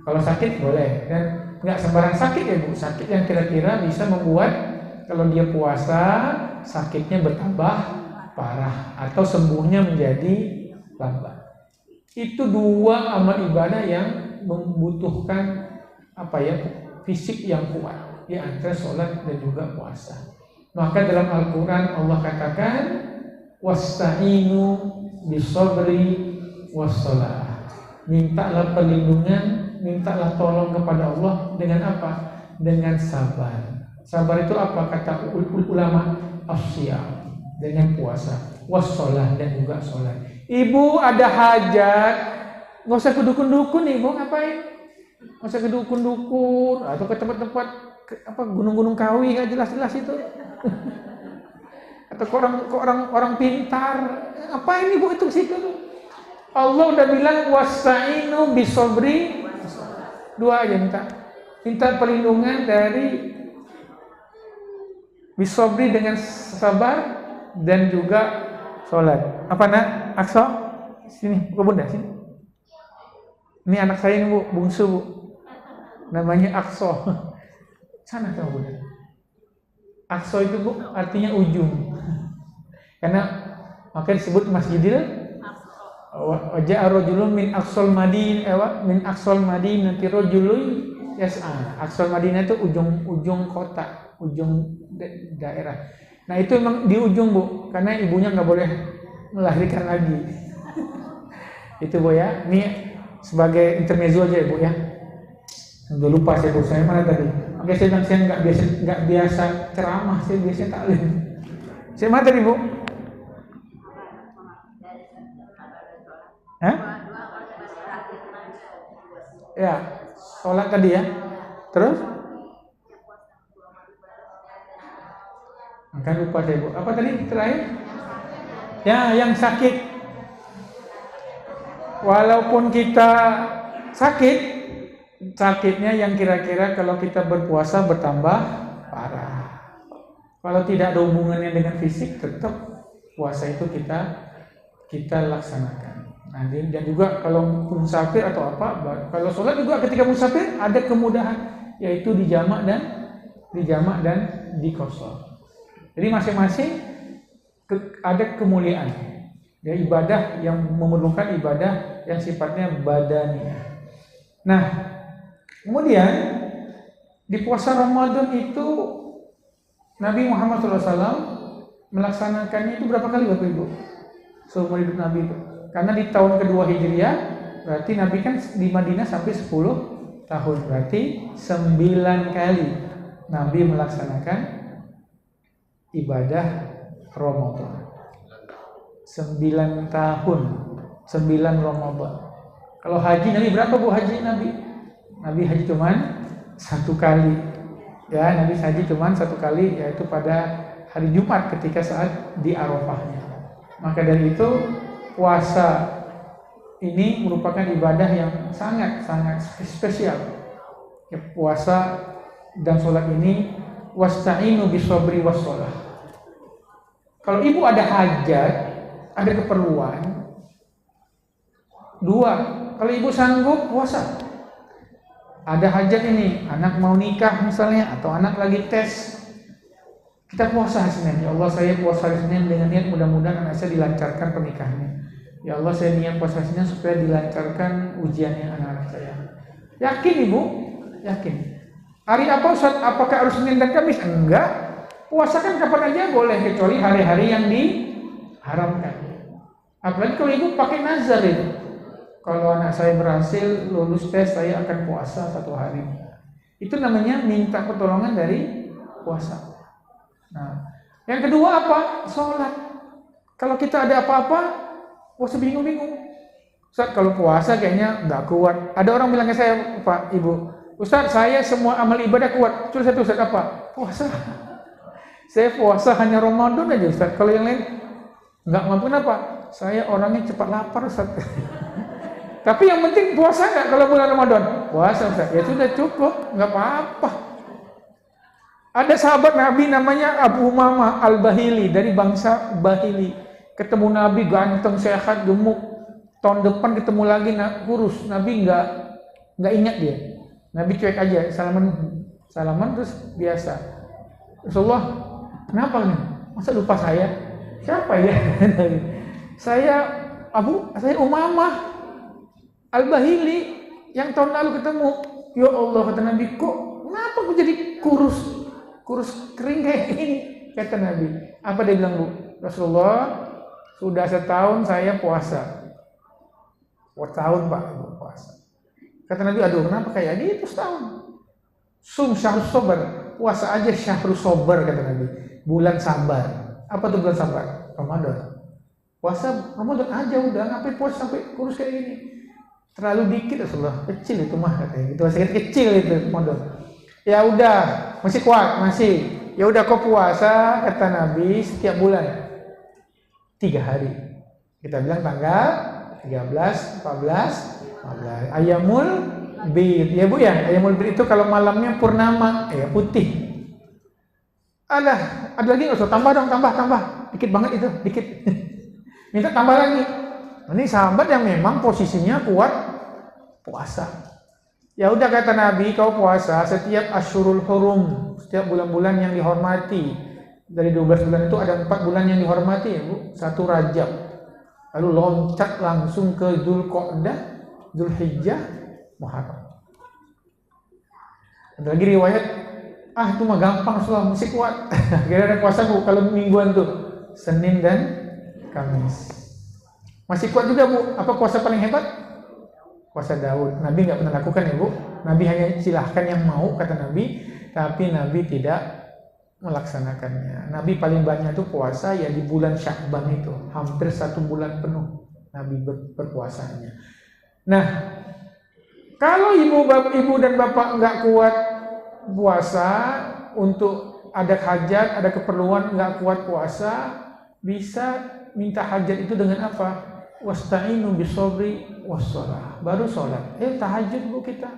Kalau sakit boleh, dan nggak sembarang sakit ya Bu. Sakit yang kira-kira bisa membuat kalau dia puasa sakitnya bertambah parah atau sembuhnya menjadi lambat. Itu dua amal ibadah yang membutuhkan fisik yang kuat. di antara sholat dan juga puasa. Maka dalam Al-Quran Allah katakan wasta'inu bisabri wassalah. Mintalah perlindungan, mintalah tolong kepada Allah dengan apa? Dengan sabar. Sabar itu apa? Kata ulama, as-siyam, dengan puasa, wassalah, dan juga sholat. Ibu ada hajat, nggak usah ke dukun-dukun nih, mau ngapain? Nggak usah ke dukun-dukun atau ke tempat-tempat gunung-gunung kawi nggak jelas-jelas itu. Atau ke orang pintar, ngapain ibu itu situ tuh? Allah udah bilang wasta'inu bisobri, dua aja minta perlindungan dari bisobri dengan sabar dan juga sholat. Apa nak? Akso? Sini, buka bunda sini. Ini anak saya ini bu, bungsu bu, namanya Akso. Sana sama bunda. Akso itu bu artinya ujung. Karena makanya disebut Masjidil Wajah rajulun min aqsal Madinah min aqsal Madinah rajulun yas'a. Aqsal Madinah itu ujung kota, ujung daerah. Nah itu memang di ujung bu, karena ibunya nggak boleh melahirkan lagi. Itu bu ya. Ini sebagai intermezzo aja bu ya. Udah lupa saya bu, saya mana tadi? Oke saya bilang saya nggak biasa ceramah, saya biasa taklim. Saya mana tadi bu? Hah? Ya, sholat tadi ya. Terus? Akan lupa saya bu. Apa tadi terakhir? Ya, yang sakit. Walaupun kita sakit, sakitnya yang kira-kira kalau kita berpuasa bertambah parah. Kalau tidak ada hubungannya dengan fisik, tetap puasa itu kita laksanakan. Nah, dan juga kalau musafir atau apa, kalau sholat juga ketika musafir ada kemudahan, yaitu dijamak dan dikosor. Jadi masing-masing ada kemuliaan. Ya, ibadah yang memerlukan ibadah yang sifatnya badaniah. Nah, kemudian di puasa Ramadan itu Nabi Muhammad SAW melaksanakannya itu berapa kali Bapak Ibu? Seumur hidup Nabi itu. Karena di tahun kedua Hijriah, berarti Nabi kan di Madinah sampai 10 tahun. Berarti 9 kali Nabi melaksanakan ibadah Ramadan. 9 tahun, 9 Ramadan. Kalau haji Nabi berapa bu haji Nabi? Nabi haji cuman 1 kali. Ya, Nabi haji cuman 1 kali, yaitu pada hari Jumat ketika saat di Arafahnya. Maka dari itu puasa ini merupakan ibadah yang sangat spesial. Ya, puasa dan sholat ini wasta'inu bisabri wassalah. Kalau ibu ada hajat, ada keperluan, 2. Kalau ibu sanggup puasa. Ada hajat ini, anak mau nikah misalnya, atau anak lagi tes, kita puasa hari Senin. Ya Allah, saya puasa hari Senin dengan niat mudah-mudahan anak saya dilancarkan pernikahannya. Ya Allah, saya niat puasa hari Senin supaya dilancarkan ujiannya anak-anak saya. Yakin ibu? Yakin. Hari apa Ustaz? Apakah harus Senin dan Kamis? Enggak. Puasa kan kapan aja boleh, kecuali hari-hari yang diharamkan. Apalagi kalau ibu pakai nazar itu. Kalau anak saya berhasil lulus tes, saya akan puasa 1 hari. Itu namanya minta pertolongan dari puasa. Nah, yang kedua apa? Sholat. Kalau kita ada apa-apa, puasa bingung-bingung. Ustaz, kalau puasa kayaknya nggak kuat. Ada orang bilang ke saya, Pak, Ibu, Ustaz, saya semua amal ibadah kuat. Cuma satu, Ustaz, apa? Puasa. Saya puasa hanya Ramadan aja, Ustaz. Kalau yang lain nggak mampu, kenapa? Saya orangnya cepat lapar, Ustaz. Tapi yang penting puasa nggak kalau bulan Ramadan? Puasa, Ustaz. Ya sudah cukup, nggak apa-apa. Ada sahabat Nabi namanya Abu Umamah Al-Bahili dari bangsa Bahili. Ketemu Nabi ganteng, sehat, gemuk. Tahun depan ketemu lagi kurus. Nabi nggak ingat dia. Nabi cuek aja, salaman terus biasa. Rasulullah, kenapa nih? Masa lupa saya? Siapa ya? Saya Umamah Al-Bahili yang tahun lalu ketemu. Ya Allah, kata Nabi, kok kenapa kenapa aku jadi kurus kering kayak ini? Kata Nabi. Apa dia bilang, Bu? Rasulullah, sudah setahun saya puasa. Tahun Pak, Ibu puasa. Kata Nabi, aduh kenapa kayak gitu setahun? Sum syahrus sobar, puasa aja syahrus sobar, kata Nabi. Bulan sabar. Apa tuh bulan sabar? Ramadan. Puasa Ramadan aja udah, ngapain puasa sampai kurus kayak gini? Terlalu dikit Rasulullah, kecil itu mah katanya. Itu masih kecil itu Ramadan. Ya udah, masih kuat, masih. Ya udah kau puasa, kata Nabi, setiap bulan 3 hari. Kita bilang tanggal 13, 14, 15. Ayamul bid. Ya Bu ya, ayamul bid itu kalau malamnya purnama, ya putih. Ada lagi nggak usah tambah dong, tambah. Dikit banget itu, dikit. Minta tambah lagi. Ini sahabat yang memang posisinya kuat puasa. Ya udah kata Nabi, kau puasa setiap Asyurul Hurum, setiap bulan-bulan yang dihormati. Dari 12 bulan itu ada 4 bulan yang dihormati ya Bu. 1 Rajab. Lalu loncat langsung ke Dzulqa'dah, Dzulhijjah, Muharram. Ada lagi riwayat, itu mah gampang Rasulullah, mesti kuat. Kira-kira puasa Bu kalau mingguan tuh, Senin dan Kamis. Masih kuat juga Bu. Apa puasa paling hebat? Puasa Daud. Nabi nggak pernah lakukan ya Bu. Nabi hanya silahkan yang mau, kata Nabi, tapi Nabi tidak melaksanakannya. Nabi paling banyak tuh puasa ya di bulan Sya'ban itu, hampir 1 bulan penuh Nabi berpuasanya. Nah, kalau ibu dan bapak nggak kuat puasa, untuk ada hajat, ada keperluan nggak kuat puasa, bisa minta hajat itu dengan apa? Wasta'inu bisobri wassalah. Baru sholat. Tahajud Bu kita,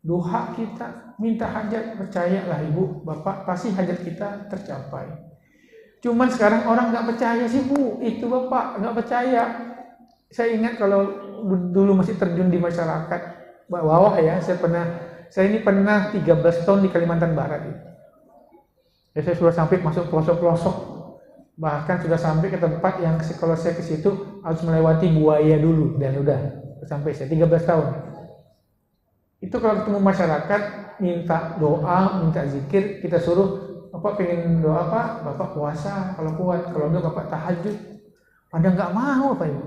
duha kita, minta hajat. Percayalah Ibu, Bapak, pasti hajat kita tercapai. Cuman sekarang orang nggak percaya sih Bu, itu Bapak nggak percaya. Saya ingat kalau dulu masih terjun di masyarakat bawah ya, saya ini pernah 13 tahun di Kalimantan Barat. Ya, saya sudah sampai masuk pelosok-pelosok. Bahkan sudah sampai ke tempat yang kalau saya ke situ harus melewati buaya dulu, dan udah sampai saya 13 tahun. Itu kalau ketemu masyarakat minta doa, minta zikir, kita suruh, Bapak pengen doa Pak, Bapak puasa kalau kuat, kalau enggak Bapak tahajud. Pada enggak mau Pak Ibu.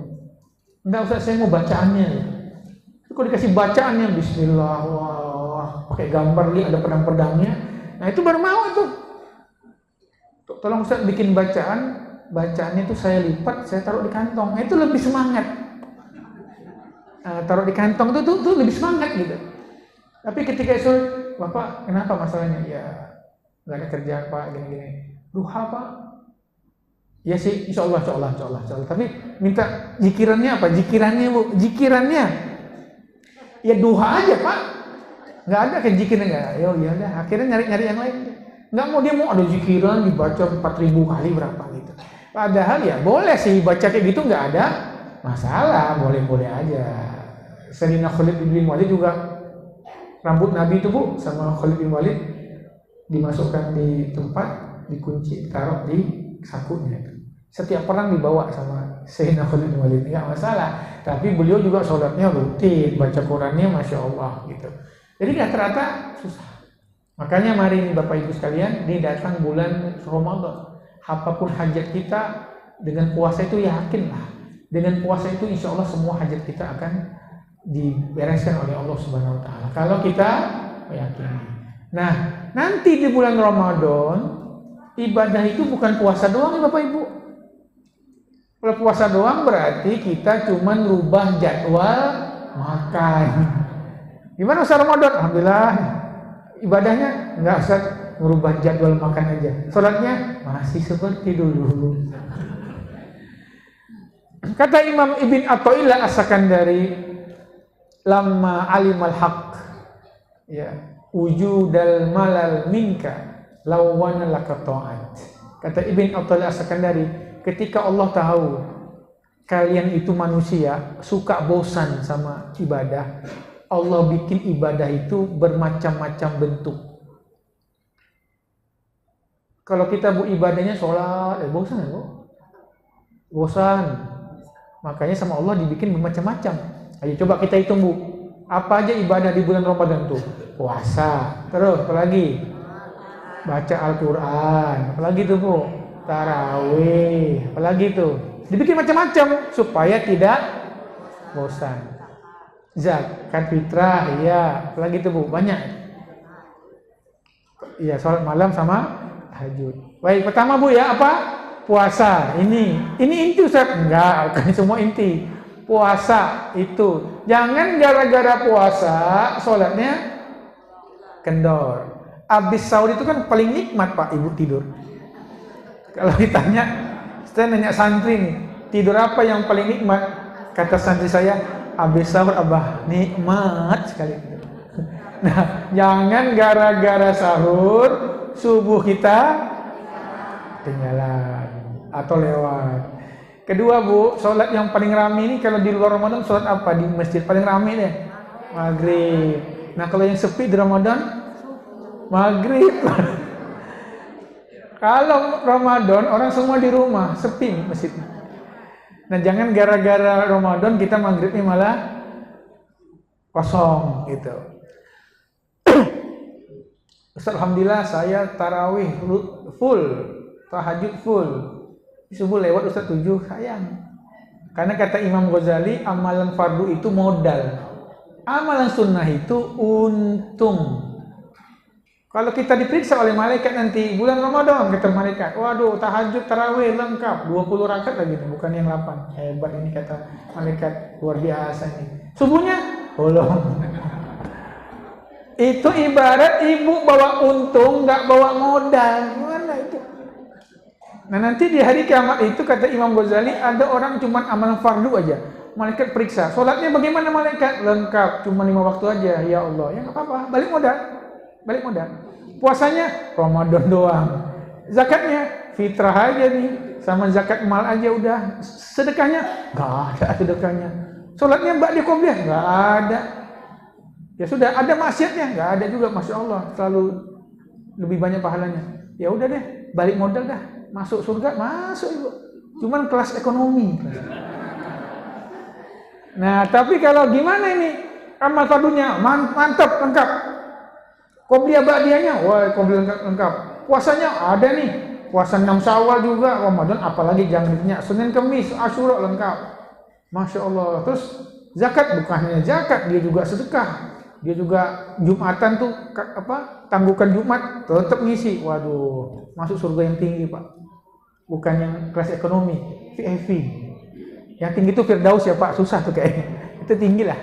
Enggak usah, saya mau bacaannya. Kalau dikasih bacaannya bismillah, wah, pakai gambar nih ada pedang-pedangnya. Nah, itu baru mau itu. Tolong Ustaz bikin bacaannya itu saya lipat, saya taruh di kantong. Itu lebih semangat. Taruh di kantong itu lebih semangat gitu. Tapi ketika itu, Bapak kenapa masalahnya? Ya nggak ada kerjaan Pak, gini-gini. Duha Pak? Ya sih, insya Allah. Tapi minta jikirannya apa? Jikirannya Bu, jikirannya. Ya duha aja Pak. Nggak ada kan zikirnya nggak? Ya udah. Akhirnya nyari yang lain. Nggak mau, dia mau ada zikiran dibaca 4.000 kali berapa gitu. Padahal ya boleh sih baca kayak gitu, nggak ada masalah, boleh-boleh aja. Sayyidina Khalid bin Walid juga, rambut Nabi itu Bu sama Khalid bin Walid dimasukkan di tempat, dikunci, taruh di sakunya. Setiap perang dibawa sama Sayyidina Khalid bin Walid, nggak masalah. Tapi beliau juga sholatnya rutin, baca Qurannya Masya Allah gitu. Jadi rata-rata susah. Makanya mari nih Bapak Ibu sekalian, ini datang bulan Ramadan. Apapun hajat kita, dengan puasa itu yakinlah. Dengan puasa itu insya Allah semua hajat kita akan dibereskan oleh Allah Subhanahu Wa Taala. Kalau kita meyakini. Nah, nanti di bulan Ramadan, ibadah itu bukan puasa doang ya Bapak Ibu. Kalau puasa doang berarti kita cuma rubah jadwal makan. Gimana Ustaz Ramadan? Alhamdulillah. Ibadahnya nggak usah merubah jadwal makan aja. Sholatnya masih seperti dulu. Kata Imam Ibn Athaillah As-Sakandari, lamma alimal haq, ya, wujudal malal minka lawana laka ta'at. Kata Ibn Athaillah As-Sakandari, ketika Allah tahu kalian itu manusia suka bosan sama ibadah, Allah bikin ibadah itu bermacam-macam bentuk. Kalau kita Bu ibadahnya sholat, bosan ya Bu? Bosan. Makanya sama Allah dibikin bermacam-macam. Ayo coba kita hitung Bu. Apa aja ibadah di bulan Ramadan tuh? Puasa. Terus apa lagi? Baca Al-Quran. Apalagi tuh Bu? Tarawih. Apalagi tuh? Dibikin macam-macam supaya tidak bosan. Zakat fitrah, iya. Apalagi tuh Bu? Banyak. Iya, sholat malam sama tahajud. Baik, pertama Bu ya, apa? Puasa. Ini inti Ustaz? Enggak, bukan semua inti. Puasa itu. Jangan gara-gara puasa sholatnya kendor. Abis sahur itu kan paling nikmat Pak Ibu tidur. Kalau ditanya, saya nanya santri nih, tidur apa yang paling nikmat? Kata santri saya, abis sahur Abah, nikmat sekali. Nah, jangan gara-gara sahur subuh kita ketinggalan atau lewat. Kedua Bu, sholat yang paling rame ini kalau di luar Ramadan sholat apa? Di masjid paling rame deh, maghrib. Nah kalau yang sepi di Ramadan, maghrib. Kalau Ramadan orang semua di rumah, sepi masjid. Nah jangan gara-gara Ramadan kita maghribnya malah kosong gitu. Ustaz, alhamdulillah saya tarawih full, tahajud full. Subuh lewat Ustaz 7, sayang. Karena kata Imam Ghazali, amalan fardu itu modal. Amalan sunnah itu untung. Kalau kita diperiksa oleh malaikat nanti bulan Ramadan, kata malaikat, waduh tahajud tarawih lengkap 20 rakaat lagi nih, bukan yang 8. Hebat ini kata malaikat, luar biasa ini. Subuhnya bolong. Itu ibarat ibu bawa untung, nggak bawa modal. Gimana itu? Nah nanti di hari kiamat itu kata Imam Ghazali ada orang cuma amalan fardu aja. Malaikat periksa, sholatnya bagaimana malaikat? Lengkap, cuma 5 waktu aja. Ya Allah, ya nggak apa-apa, balik modal. Puasanya Ramadan doang. Zakatnya fitrah aja nih, sama zakat mal aja udah. Sedekahnya nggak ada sedekahnya. Sholatnya ba'da qobliyah nggak ada. Ya sudah, ada maksiatnya nggak ada juga, masya Allah, selalu lebih banyak pahalanya. Ya udah deh, balik modal dah. Masuk surga, masuk Ibu. Cuman kelas ekonomi. Nah, tapi kalau gimana ini? Amal fardunya mantap, lengkap. Qobliyah ba'diyahnya, wah qobliyah lengkap. Puasanya ada nih. Puasa 6 Syawal juga, Ramadan apalagi jangan ditanya. Senin Kamis, Asyura lengkap. Masya Allah. Terus zakat bukan hanya zakat, dia juga sedekah. Dia juga Jumatan tuh tangguhkan Jumat tetap ngisi. Waduh, masuk surga yang tinggi Pak. Bukan yang kelas ekonomi, VIP. Yang tinggi itu Firdaus ya Pak, susah tuh kayaknya. Itu tinggi lah.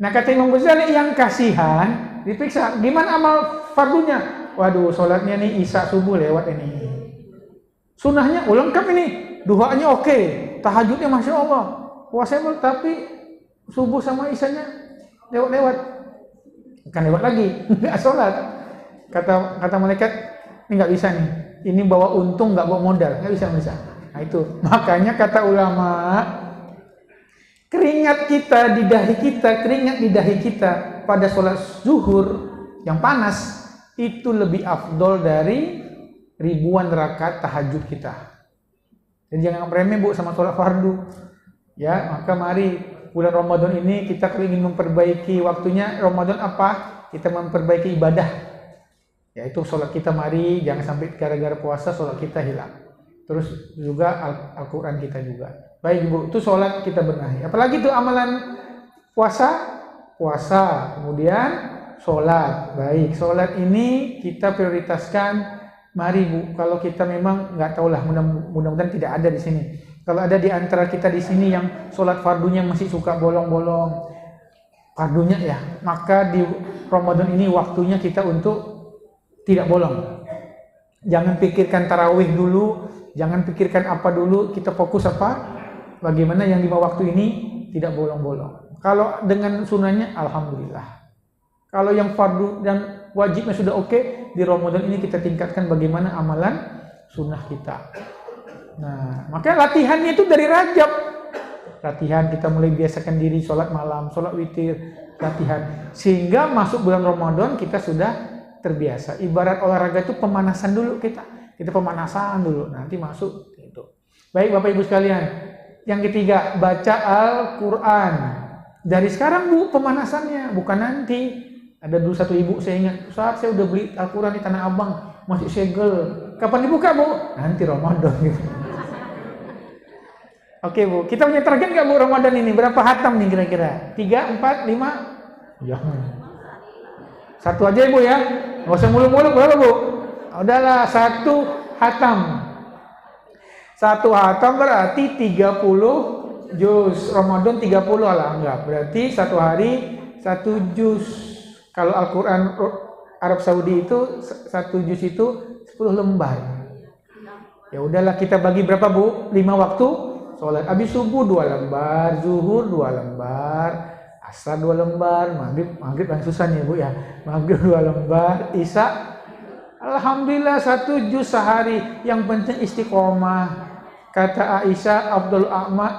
Nah kata Imam Ghazali, yang kasihan diperiksa, gimana amal fardunya? Waduh, sholatnya nih Isya subuh lewat ini. Sunnahnya lengkap ini, duhanya oke, tahajudnya masya Allah, puasanya tapi subuh sama Isyanya lewat-lewat, bukan lewat lagi, nggak sholat. Kata malaikat, ini nggak bisa nih, ini bawa untung nggak bawa modal, nggak bisa. Nah itu, makanya kata ulama, keringat di dahi kita pada sholat zuhur yang panas itu lebih afdol dari ribuan rakaat tahajud kita. Dan jangan remeh Bu sama sholat fardu. Ya, maka mari bulan Ramadan ini kita ingin memperbaiki waktunya. Ramadan apa? Kita memperbaiki ibadah. Yaitu sholat kita, mari jangan sampai gara-gara puasa sholat kita hilang. Terus juga Al-Quran kita juga. Baik Bu, itu sholat kita benahi. Apalagi itu amalan puasa, kemudian sholat. Baik, sholat ini kita prioritaskan. Mari Bu, kalau kita memang nggak tahulah, mudah-mudahan tidak ada di sini. Kalau ada di antara kita di sini yang sholat fardunya masih suka bolong-bolong, fardunya ya, maka di Ramadan ini waktunya kita untuk tidak bolong. Jangan pikirkan tarawih dulu, jangan pikirkan apa dulu, kita fokus apa? Bagaimana yang 5 waktu ini tidak bolong-bolong. Kalau dengan sunnahnya, alhamdulillah. Kalau yang fardu dan wajibnya sudah oke, di Ramadan ini kita tingkatkan bagaimana amalan sunnah kita. Nah, maka latihannya itu dari Rajab. Latihan kita mulai biasakan diri sholat malam, sholat witir, latihan. Sehingga masuk bulan Ramadan kita sudah terbiasa. Ibarat olahraga itu pemanasan dulu kita. Kita pemanasan dulu, nanti masuk gitu. Baik Bapak Ibu sekalian. Yang ketiga, baca Al-Quran. Dari sekarang Bu pemanasannya, bukan nanti. Ada dulu satu ibu saya ingat, saat saya udah beli Al-Quran di Tanah Abang, masih segel. Kapan dibuka Bu? Nanti Ramadan gitu. Oke Bu, kita punya target nggak Bu Ramadan ini? Berapa hatam nih kira-kira? 3, 4, 5? Jangan. Satu aja Bu ya, nggak usah mulu-mulu. Berapa Bu? Udahlah, 1 hatam. 1 hatam berarti 30 juz. Ramadan 30 lah enggak. Berarti 1 hari 1 juz. Kalau Al-Quran Arab Saudi itu 1 juz itu 10 lembar. Ya udahlah, kita bagi berapa Bu? 5 waktu. Sholat habis subuh 2 lembar, zuhur 2 lembar, asar 2 lembar, maghrib yang susah nih Bu ya. Maghrib 2 lembar, isya alhamdulillah 1 juz sehari. Yang penting istiqomah. Kata Aisyah,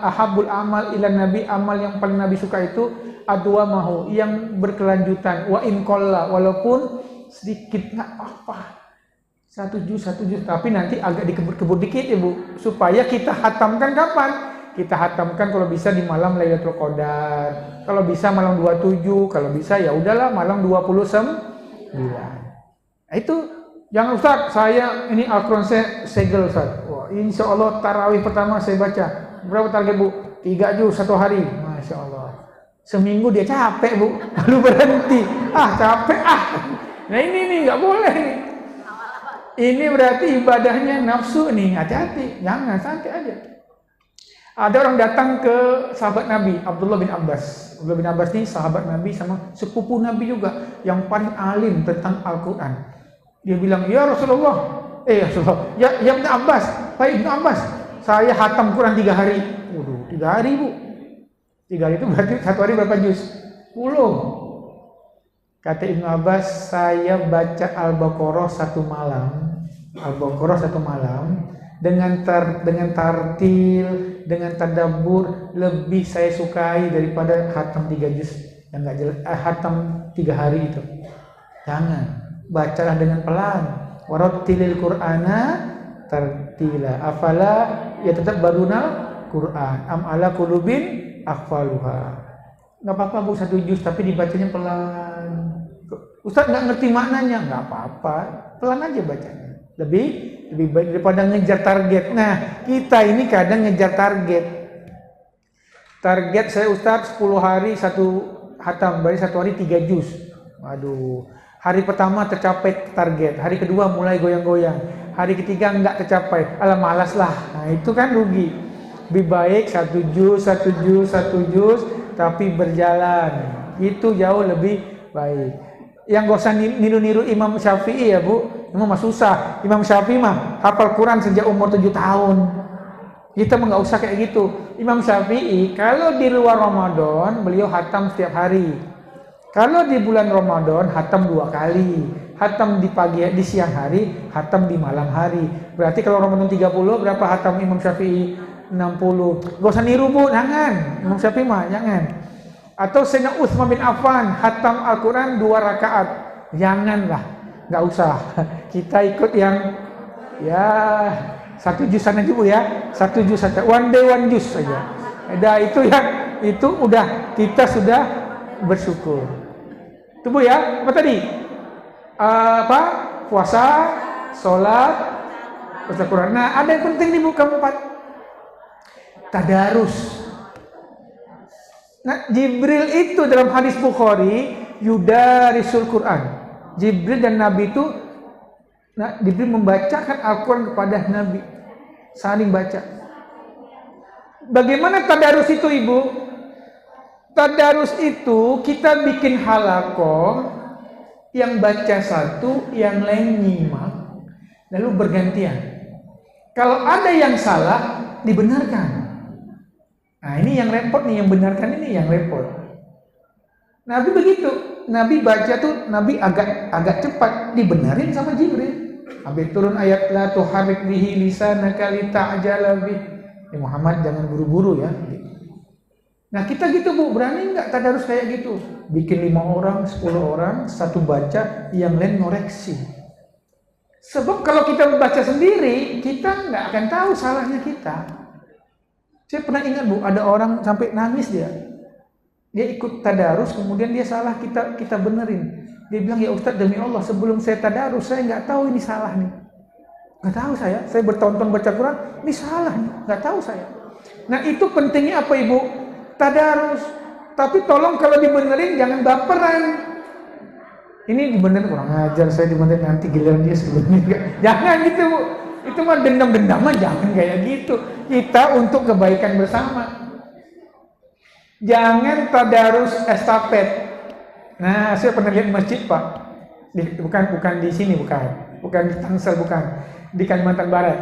ahabul amal ila nabi, amal yang paling Nabi suka itu adwa mahu, yang berkelanjutan. Wa in qalla, walaupun sedikit nggak apa-apa. 1 juz, tapi nanti agak dikebut-kebut dikit ya Bu, supaya kita hatamkan kapan? Kita hatamkan kalau bisa di malam Lailatul Qadar, kalau bisa malam 27, kalau bisa ya udahlah malam 29. Nah, itu jangan Ustaz, saya ini Al-Quran saya segel Ustaz. Wah, insya Allah tarawih pertama saya baca. Berapa target Bu? 3 juz 1 hari. Masya Allah. Seminggu dia capek Bu, lalu berhenti. Capek. Nah ini nggak boleh nih. Ini berarti ibadahnya nafsu nih, hati-hati, jangan, santai aja. Ada orang datang ke sahabat Nabi, Abdullah bin Abbas. Abdullah bin Abbas ini sahabat Nabi sama sepupu Nabi juga, yang paling alim tentang Al-Quran. Dia bilang, ya Rasulullah, ya Ibn Abbas, Pak Ibn Abbas, saya hatam Quran 3 hari. Waduh, 3 hari Bu. 3 hari itu berarti 1 hari berapa juz? 10. Kata Ibn Abbas, saya baca Al-Baqarah 1 malam. Al-Baqarah 1 malam dengan tartil, dengan tadabbur, lebih saya sukai daripada khatam 3 juz yang enggak jelas, khatam 3 hari itu. Jangan, bacalah dengan pelan. Warattilil Qur'ana tartila. Afala yatadabbaruna Qur'an am ala qulubin aqfaluha. Enggak apa-apa Bu 1 juz, tapi dibacanya pelan. Ustaz nggak ngerti maknanya, nggak apa-apa, pelan aja bacanya. Lebih baik daripada ngejar target. Nah, kita ini kadang ngejar target. Target saya Ustaz 10 hari 1 hatam, berarti 1 hari 3 juz. Waduh, hari pertama tercapai target, hari kedua mulai goyang-goyang, hari ketiga nggak tercapai, alah malas lah. Nah itu kan rugi. Lebih baik 1 juz, tapi berjalan. Itu jauh lebih baik. Yang gak usah niru-niru Imam Syafi'i ya Bu, memang susah. Imam Syafi'i mah hafal Quran sejak umur 7 tahun. Kita mah gak usah kayak gitu. Imam Syafi'i kalau di luar Ramadan beliau hatam setiap hari. Kalau di bulan Ramadan hatam 2 kali. Hatam di pagi, di siang hari, hatam di malam hari. Berarti kalau Ramadan 30 berapa hatam Imam Syafi'i? 60. Gak usah niru Bu, jangan. Imam Syafi'i mah jangan. Atau Sayyidina Utsman bin Affan hatam Al-Quran 2 rakaat. Janganlah, nggak usah. Kita ikut yang ya 1 juzan aja Bu ya, 1 juz saja, 1 day 1 juz saja. Nah itu udah kita sudah bersyukur. Itu Bu ya, apa tadi? Puasa, sholat, baca Quran. Nah ada yang penting nih Bu, keempat, tadarus. Nah, Jibril itu dalam hadis Bukhari yudarisul Quran. Jibril dan Nabi itu, Jibril membacakan Al-Quran kepada Nabi, saling baca. Bagaimana tadarus itu Ibu? Tadarus itu kita bikin halaqah, yang baca 1, yang lain nyimak, lalu bergantian. Kalau ada yang salah, dibenarkan. Nah ini yang repot nih, yang benarkan ini yang repot. Nabi begitu, Nabi baca tuh, Nabi agak cepat, dibenarin sama Jibril. Habis turun ayat la tuharrik bihi lisanaka lita'jala bih. Muhammad jangan buru-buru ya. Nah kita gitu Bu, berani nggak tadarus kayak gitu? Bikin 5 orang, 10 orang, 1 baca, yang lain ngoreksi. Sebab kalau kita baca sendiri, kita nggak akan tahu salahnya kita. Saya pernah ingat Bu, ada orang sampai nangis dia. Dia ikut tadarus, kemudian dia salah, kita benerin. Dia bilang, ya Ustadz demi Allah, sebelum saya tadarus saya nggak tahu ini salah nih. Nggak tahu saya bertahun-tahun baca Quran, ini salah nih, nggak tahu saya. Nah itu pentingnya apa Ibu? Tadarus. Tapi tolong kalau dibenerin jangan baperan. Ini dibenerin kurang ajar, saya dibenerin nanti giliran dia sebenarnya. Jangan gitu Bu. Itu mah dendam-dendaman, jangan kayak gitu. Kita untuk kebaikan bersama. Jangan tadarus estafet. Nah, saya pernah lihat masjid Pak. Bukan di sini, bukan di Tangsel, bukan di Kalimantan Barat.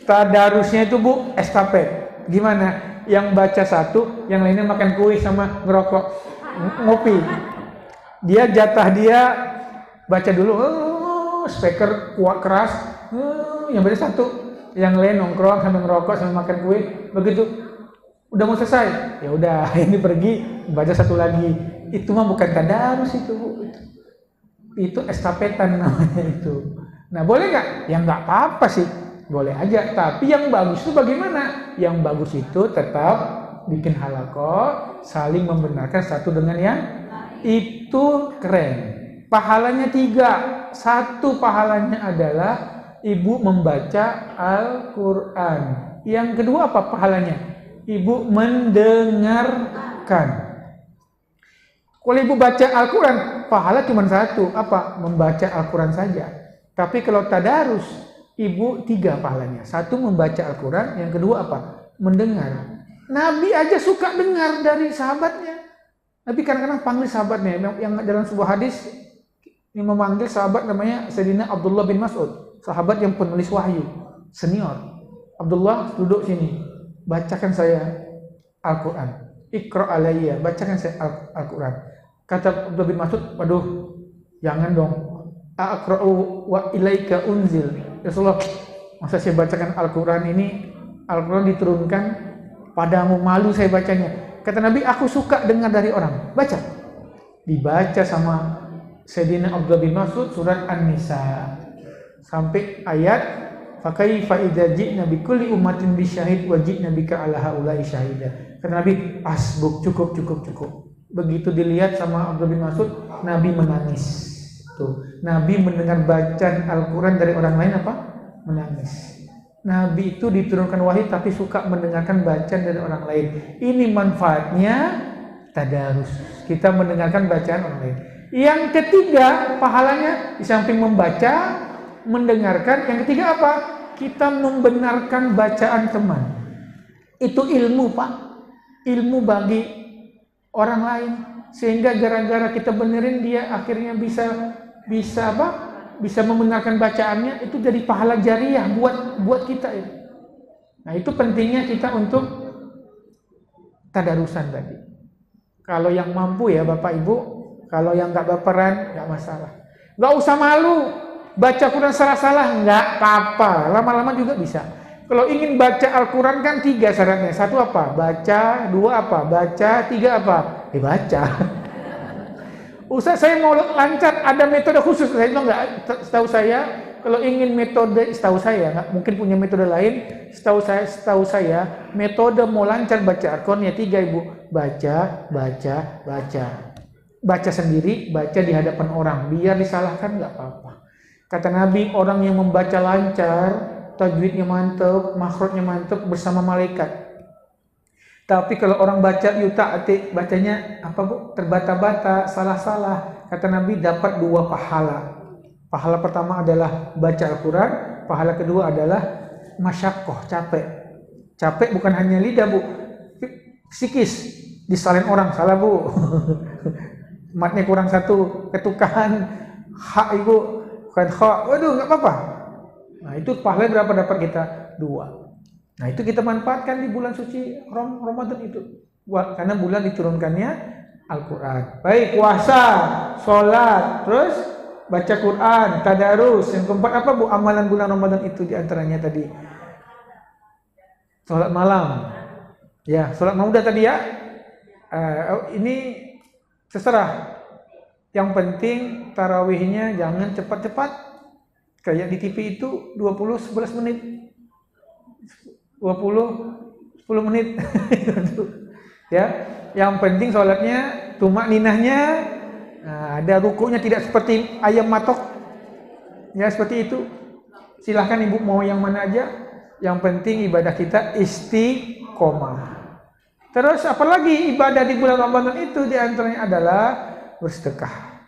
Tadarusnya itu Bu estafet. Gimana? Yang baca satu, yang lainnya makan kue sama ngerokok, ngopi. Dia jatah dia baca dulu, speaker kuat keras, yang baca satu, yang lain nongkrong sambil ngerokok sambil makan kue. Begitu udah mau selesai, ya udah ini pergi baca satu lagi. Itu mah bukan tadarus itu Bu. Itu estafetan namanya itu. Nah boleh nggak? Ya nggak apa-apa sih, boleh aja. Tapi yang bagus itu bagaimana? Yang bagus itu tetap bikin halaqah, saling membenarkan satu dengan yang itu keren. Pahalanya 3. 1 pahalanya adalah Ibu membaca Al-Quran. Yang kedua apa pahalanya? Ibu mendengarkan. Kalau Ibu baca Al-Quran, pahala cuma 1, apa? Membaca Al-Quran saja. Tapi kalau tadarus, Ibu 3 pahalanya. 1 membaca Al-Quran, yang kedua apa? Mendengar. Nabi aja suka dengar dari sahabatnya. Nabi kadang-kadang panggil sahabatnya. Yang dalam sebuah hadis, yang memanggil sahabat namanya Sayyidina Abdullah bin Mas'ud. Sahabat yang penulis wahyu, senior. Abdullah, duduk sini. Bacakan saya Al-Quran. Iqra alayya, bacakan saya Al-Quran. Kata Abdullah bin Mas'ud, waduh, jangan dong. Aqra'u wa ilaika unzil. Rasulullah, masa saya bacakan Al-Quran ini, Al-Quran diturunkan padamu, malu saya bacanya. Kata Nabi, aku suka dengar dari orang. Baca. Dibaca sama Sayyidina Abdullah bin Mas'ud surat An-Nisa. Sampai ayat fakaifa idza ji'na bikulli ummatin bisyahid wa ji'na bika ala haula'i syahida. Kata Nabi, asbuk, cukup. Begitu dilihat sama Abdullah bin Mas'ud, Nabi menangis. Tuh, Nabi mendengar bacaan Al-Quran dari orang lain apa? Menangis. Nabi itu diturunkan wahyu tapi suka mendengarkan bacaan dari orang lain. Ini manfaatnya tadarus. Kita mendengarkan bacaan orang lain. Yang ketiga, pahalanya di samping membaca, mendengarkan, yang ketiga apa? Kita membenarkan bacaan teman. Itu ilmu Pak. Ilmu bagi orang lain. Sehingga gara-gara kita benerin dia akhirnya bisa apa? Bisa membenarkan bacaannya, itu jadi pahala jariah buat kita itu. Nah, itu pentingnya kita untuk tadarusan tadi. Kalau yang mampu ya Bapak Ibu, kalau yang nggak baperan nggak masalah. Nggak usah malu baca Quran salah-salah, nggak apa-apa. Lama-lama juga bisa. Kalau ingin baca Al-Quran kan 3 syaratnya. 1 apa? Baca. 2 apa? Baca. 3 apa? Baca. Ustaz, saya mau lancar, ada metode khusus. Saya bilang nggak. Setahu saya, kalau ingin metode, setahu saya nggak mungkin punya metode lain. Setahu saya, metode mau lancar baca Al-Quran ya 3 Ibu. Baca. Baca sendiri, baca di hadapan orang. Biar disalahkan nggak apa-apa. Kata Nabi, orang yang membaca lancar, tajwidnya mantap, makhrajnya mantap bersama malaikat. Tapi kalau orang baca yuta'ati, bacanya apa Bu? Terbata-bata, salah-salah. Kata Nabi dapat 2 pahala. Pahala pertama adalah baca Al-Quran, pahala kedua adalah masyaqqah, capek. Capek bukan hanya lidah Bu, psikis, disalin orang, salah Bu. Matnya kurang 1, ketukan, hak Ibu, bukan hak, waduh nggak apa-apa. Nah itu pahala berapa dapat kita? 2. Nah itu kita manfaatkan di bulan suci Ramadan itu. Karena bulan diturunkannya Al-Quran. Baik, puasa, sholat, terus baca Quran, tadarus. Yang keempat apa Bu? Amalan bulan Ramadan itu diantaranya tadi. Sholat malam. Ya, sholat malam udah tadi ya. Ini terserah. Yang penting tarawihnya jangan cepat-cepat. Kayak di TV itu 11 menit. 10 menit. Ya, yang penting sholatnya tumak ninahnya, ada rukuknya tidak seperti ayam matok. Ya, seperti itu. Silahkan ibu mau yang mana aja. Yang penting ibadah kita istiqomah. Terus apalagi ibadah di bulan Ramadan itu diantaranya adalah bersedekah.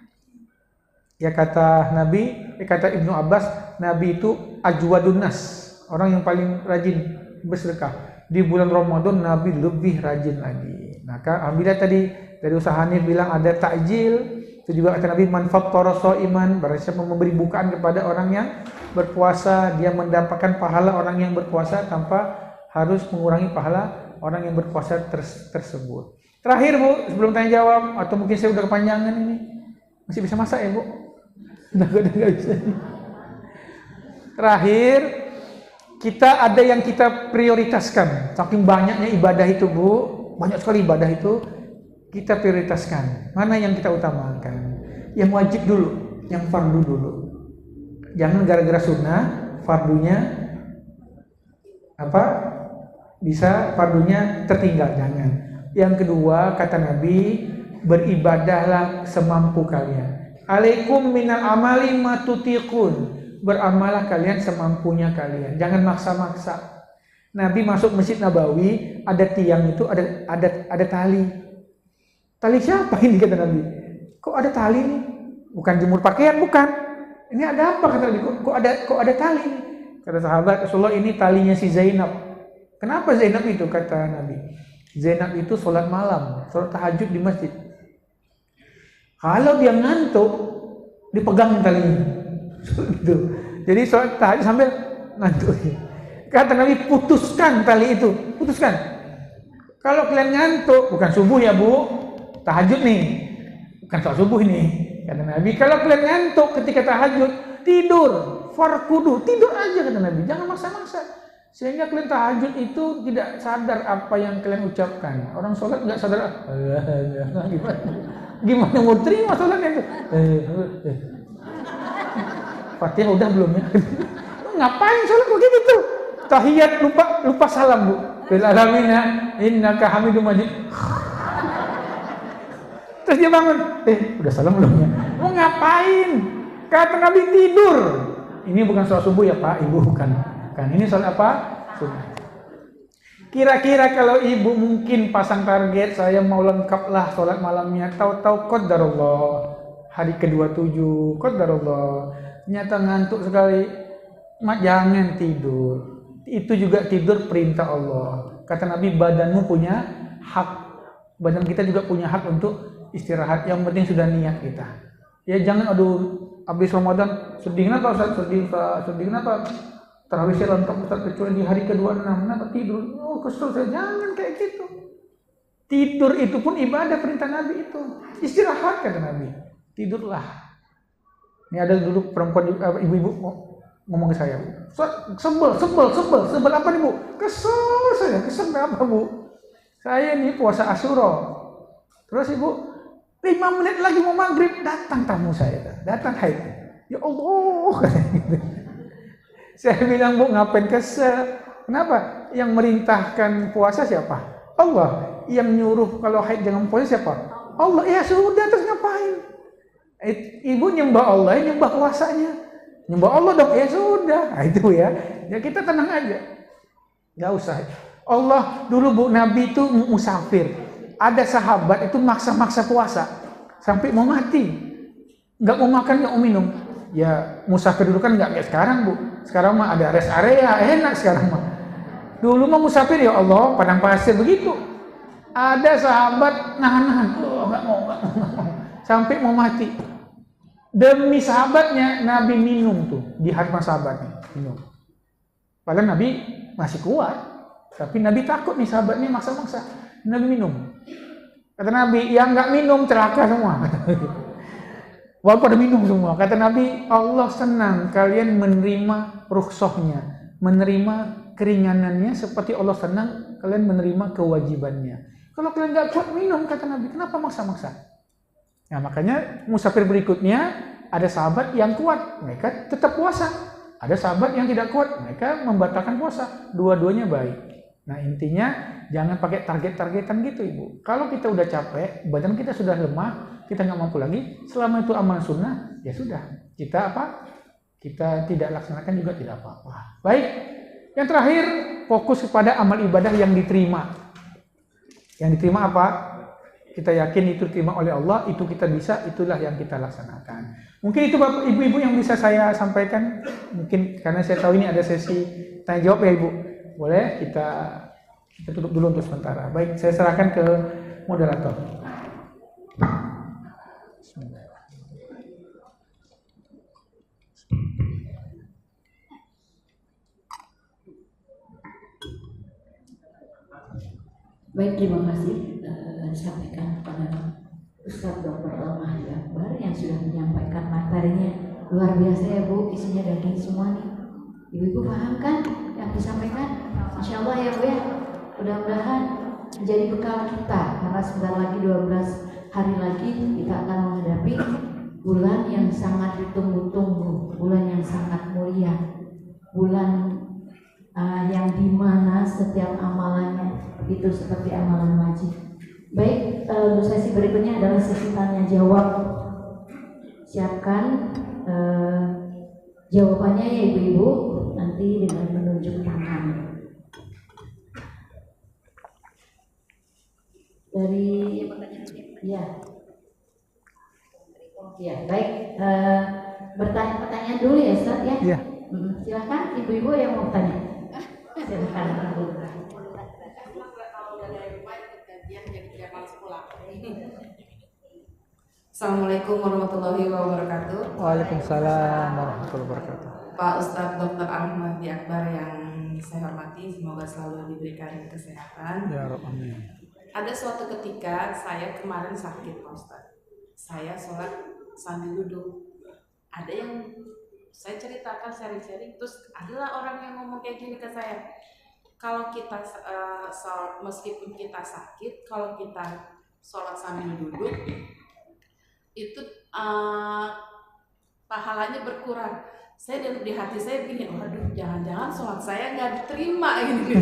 Ya kata Nabi, kata Ibnu Abbas, Nabi itu ajwadun nas, orang yang paling rajin bersedekah. Di bulan Ramadan Nabi lebih rajin lagi. Maka alhamdulillah tadi dari usaha Hanif bilang ada takjil. Itu juga kata Nabi, man fattara shaiman, barang siapa memberi bukaan kepada orang yang berpuasa, dia mendapatkan pahala orang yang berpuasa tanpa harus mengurangi pahala orang yang berpuasa tersebut. Terakhir Bu, sebelum tanya jawab, atau mungkin saya udah kepanjangan ini, masih bisa masak ya Bu? Udah nggak bisa. Terakhir, kita ada yang kita prioritaskan. Saking banyaknya ibadah itu Bu, banyak sekali ibadah itu, kita prioritaskan. Mana yang kita utamakan? Yang wajib dulu, yang fardu dulu. Jangan gara-gara sunnah, fardunya bisa fardunya tertinggal, jangan. Yang kedua, kata Nabi, beribadahlah semampu kalian. Alaikum minal amali ma tutiqun. Beramalah kalian semampunya kalian. Jangan maksa-maksa. Nabi masuk Masjid Nabawi, ada tiang itu ada tali. Tali siapa ini kata Nabi? Kok ada tali nih? Bukan jemur pakaian, bukan. Ini ada apa kata Nabi? Kok ada tali nih? Kata sahabat Rasulullah, ini talinya si Zainab. Kenapa Zainab itu kata Nabi? Zainab itu sholat malam, sholat tahajud di masjid. Kalau dia ngantuk, dipegang talinya. Gitu. Jadi sholat tahajud sambil ngantuk. Kata Nabi, putuskan tali itu, putuskan. Kalau kalian ngantuk, bukan subuh ya Bu, tahajud nih, bukan sholat subuh nih. Kata Nabi, kalau kalian ngantuk ketika tahajud, tidur, farkudu, tidur aja kata Nabi, jangan maksa-maksa. Sehingga kalian tahajud itu tidak sadar apa yang kalian ucapkan. Orang sholat nggak sadar, gimana mau terima sholatnya itu? Fatihah udah belum ya? Ngapain sholat begitu? Tahiyat lupa salam Bu. Bil alamina innaka hamidum majid. Terus dia bangun, udah salam belum ya? Mau ngapain? Kata Nabi tidur. Ini bukan sholat subuh ya Pak, Ibu bukan. Kan ini sholat apa? Sunnah. Kira-kira kalau ibu mungkin pasang target, saya mau lengkap lah sholat malamnya, tahu-tahu qadarullah hari ke-27, qadarullah nyata ngantuk sekali, jangan tidur. Itu juga tidur perintah Allah. Kata Nabi, badanmu punya hak, badan kita juga punya hak untuk istirahat. Yang penting sudah niat kita. Ya jangan habis Ramadan sedih kenapa Ustaz? Sedih kenapa? Tarawih saya lengkap Ustaz kecuali di hari ke-26, kenapa tidur? Oh kesel saya, jangan kayak gitu. Tidur itu pun ibadah, perintah Nabi itu. Istirahat kata Nabi, tidurlah. Ini ada dulu perempuan ibu-ibu ngomong ke saya, sebel apa nih Bu? Kesel apa Bu? Saya ini puasa Asyura. Terus Ibu, 5 menit lagi mau maghrib, datang tamu saya, datang haid. Ya Allah, gitu. Saya bilang Bu, ngapain kesel? Kenapa? Yang merintahkan puasa siapa? Allah. Yang nyuruh kalau haid jangan puasa siapa? Allah. Ya sudah, terus ngapain? Ibu nyembah Allah, nyembah puasanya. Nyembah Allah dong, ya sudah. Nah, itu ya. Ya kita tenang aja. Gak usah. Allah dulu Bu, Nabi itu musafir. Ada sahabat itu maksa-maksa puasa sampai mau mati. Gak mau makan, gak mau minum. Ya musafir dulu kan gak kayak sekarang Bu. Sekarang mah ada rest area, enak sekarang mah. Dulu mah musafir ya Allah, padang pasir begitu. Ada sahabat nahan-nahan, nggak mau, sampai mau mati. Demi sahabatnya Nabi minum tuh di hadapan sahabatnya, minum. Padahal Nabi masih kuat, tapi Nabi takut nih sahabatnya maksa-maksa. Nabi minum. Kata Nabi, yang nggak minum celaka semua. Wah pada minum semua. Kata Nabi, Allah senang kalian menerima rukhsahnya, menerima keringanannya, seperti Allah senang kalian menerima kewajibannya. Kalau kalian nggak kuat minum, kata Nabi, kenapa maksa-maksa? Nah makanya musafir berikutnya ada sahabat yang kuat, mereka tetap puasa. Ada sahabat yang tidak kuat, mereka membatalkan puasa. Dua-duanya baik. Nah intinya Jangan pakai target-targetan gitu Ibu. Kalau kita udah capek, badan kita sudah lemah, kita nggak mampu lagi, selama itu amal sunnah, ya sudah. Kita apa? Kita tidak laksanakan juga tidak apa-apa. Baik, yang terakhir fokus kepada amal ibadah yang diterima. Yang diterima apa? Kita yakin itu diterima oleh Allah, itu kita bisa, itulah yang kita laksanakan. Mungkin itu Bapak Ibu-ibu yang bisa saya sampaikan. Mungkin karena saya tahu ini ada sesi tanya jawab ya Ibu. Boleh kita tutup dulu untuk sementara. Baik, saya serahkan ke moderator. Bismillah. Baik, terima kasih disampaikan kepada Ustaz Dr. Al-Mahdi Akbar yang sudah menyampaikan materinya. Luar biasa ya Bu, isinya daging semua nih. Ibu-ibu paham kan yang disampaikan? Insya Allah ya Bu ya. Mudah-mudahan menjadi bekal kita, karena sebentar lagi 12 hari lagi kita akan menghadapi bulan yang sangat ditunggu-tunggu, bulan yang sangat mulia, bulan yang dimana setiap amalannya itu seperti amalan wajib. Baik, untuk sesi berikutnya adalah sesi tanya jawab. Siapkan jawabannya ya ibu-ibu, nanti dengan menunjuk tangan. Dari ya baik, pertanyaan dulu ya Ustaz ya. Ya. Silakan ibu-ibu yang mau tanya. Silakan Bu. Assalamualaikum warahmatullahi wabarakatuh. Waalaikumsalam warahmatullahi wabarakatuh. Pak Ustadz Dr. Al-Mahdi Akbar yang saya hormati, semoga selalu diberikan kesehatan. Ya Rabb, amin. Ada suatu ketika saya kemarin sakit Pak Ustadz. Saya sholat sambil duduk. Ada yang saya ceritakan sharing-sharing, terus adalah orang yang ngomong kayak gini ke saya. Kalau kita meskipun kita sakit, kalau kita sholat sambil duduk itu pahalanya berkurang. Saya di hati saya begini, waduh, jangan-jangan sholat saya nggak diterima ini.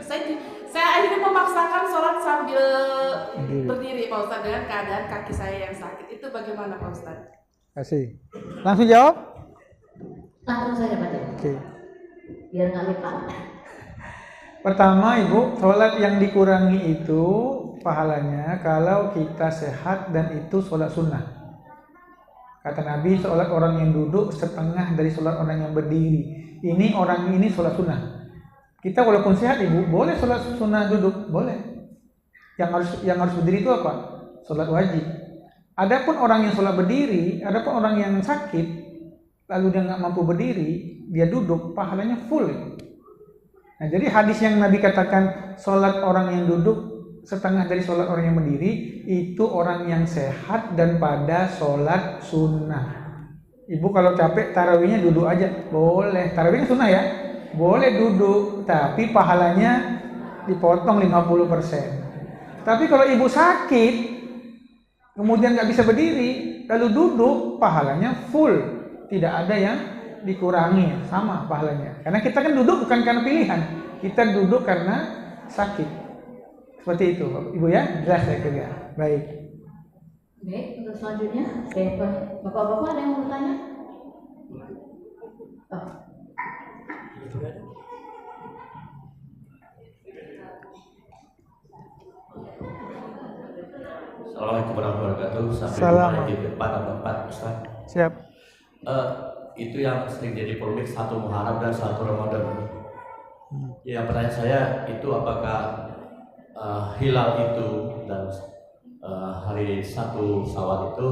saya akhirnya memaksakan sholat sambil berdiri Pak Ustadz dengan keadaan kaki saya yang sakit. Itu bagaimana Pak Ustadz? Kasih. Langsung jawab? Langsung saja Pak. Oke. Biar nggak lupa. Pertama Ibu, sholat yang dikurangi itu pahalanya kalau kita sehat dan itu sholat sunnah. Kata Nabi, sholat orang yang duduk setengah dari sholat orang yang berdiri. Ini orang ini sholat sunnah. Kita walaupun sehat Ibu, boleh sholat sunnah duduk, boleh. Yang harus berdiri itu apa? Sholat wajib. Adapun orang yang sholat berdiri, adapun orang yang sakit, lalu dia nggak mampu berdiri, dia duduk, pahalanya full. Nah, jadi hadis yang Nabi katakan sholat orang yang duduk setengah dari sholat orang yang berdiri, itu orang yang sehat dan pada sholat sunnah. Ibu kalau capek tarawihnya duduk aja, boleh. Tarawihnya sunnah ya, boleh duduk, tapi pahalanya dipotong 50%. Tapi kalau ibu sakit, kemudian nggak bisa berdiri, lalu duduk, pahalanya full, tidak ada yang dikurangi, sama pahalanya. Karena kita kan duduk bukan karena pilihan, kita duduk karena sakit. Seperti itu, Ibu ya, jelas ya kira. Baik. Baik, untuk selanjutnya, bapak-bapak ada yang mau bertanya? Oh. Assalamualaikum warahmatullahi wabarakatuh. Sampai Salam. jumpa di depan tempat Ustaz. Siap. Itu yang sering jadi polemik, satu Muharram dan satu Ramadan. Ya, pertanyaan saya itu apakah hilal itu dan hari satu Syawal itu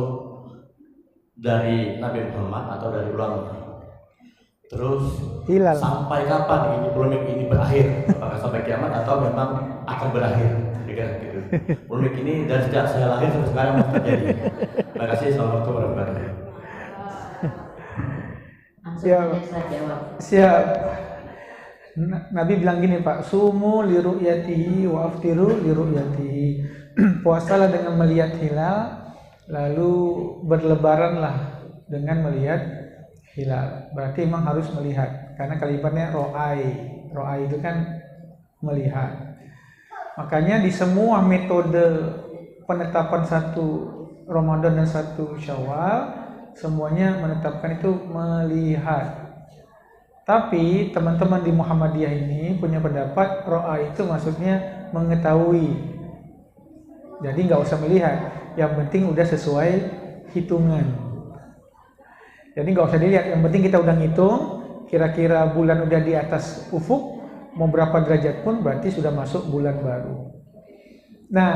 dari Nabi Muhammad atau dari ulama? Terus Hilal. sampai kapan ini polemik ini berakhir? Apakah sampai kiamat atau memang akan berakhir? Gitu. Polemik ini dari sejak saya lahir sampai sekarang masih terjadi. Terima kasih. Assalamualaikum warahmatullahi wabarakatuh. Siap. Nabi bilang gini Pak, sumu li ru'yatihi wa aftiru li ru'yatihi. Puasalah dengan melihat hilal, lalu berlebaranlah dengan melihat hilal. Berarti memang harus melihat, karena kalimatnya ro'ai. Ro'ai itu kan melihat. Makanya di semua metode penetapan satu Ramadan dan satu Syawal, semuanya menetapkan itu melihat. Tapi teman-teman di Muhammadiyah ini punya pendapat ro'a itu maksudnya mengetahui. Jadi nggak usah melihat, yang penting udah sesuai hitungan. Jadi nggak usah dilihat, yang penting kita udah ngitung, kira-kira bulan udah di atas ufuk, mau berapa derajat pun berarti sudah masuk bulan baru. Nah,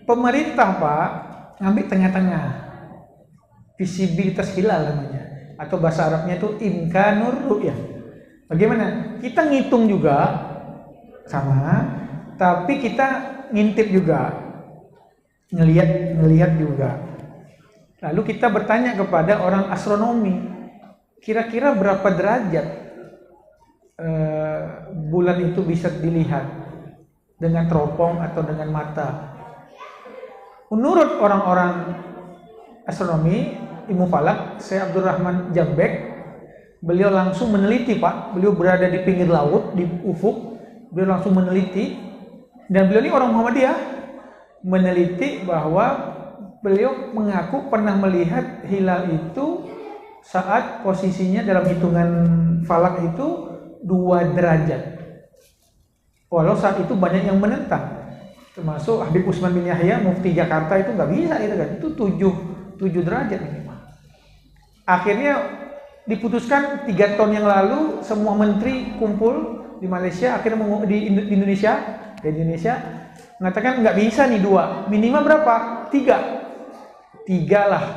pemerintah Pak ngambil tengah-tengah, visibilitas hilal namanya, atau bahasa Arabnya itu imkanur ru'yah. Bagaimana? Kita ngitung juga sama, tapi kita ngintip juga, ngelihat juga. Lalu kita bertanya kepada orang astronomi, kira-kira berapa derajat bulan itu bisa dilihat dengan teropong atau dengan mata. Menurut orang-orang astronomi, ilmu falak, Syekh Abdurrahman Jambek, beliau langsung meneliti Pak, beliau berada di pinggir laut, di ufuk, beliau langsung meneliti, dan beliau ini orang Muhammadiyah, meneliti bahwa beliau mengaku pernah melihat hilal itu saat posisinya dalam hitungan falak itu 2 derajat. Walau saat itu banyak yang menentang, termasuk Habib Usman bin Yahya, mufti Jakarta, itu nggak bisa itu kan, itu 7 derajat minimal. Akhirnya diputuskan 3 tahun yang lalu semua menteri kumpul di Malaysia, akhirnya di Indonesia mengatakan nggak bisa nih 2, minimal berapa? 3 lah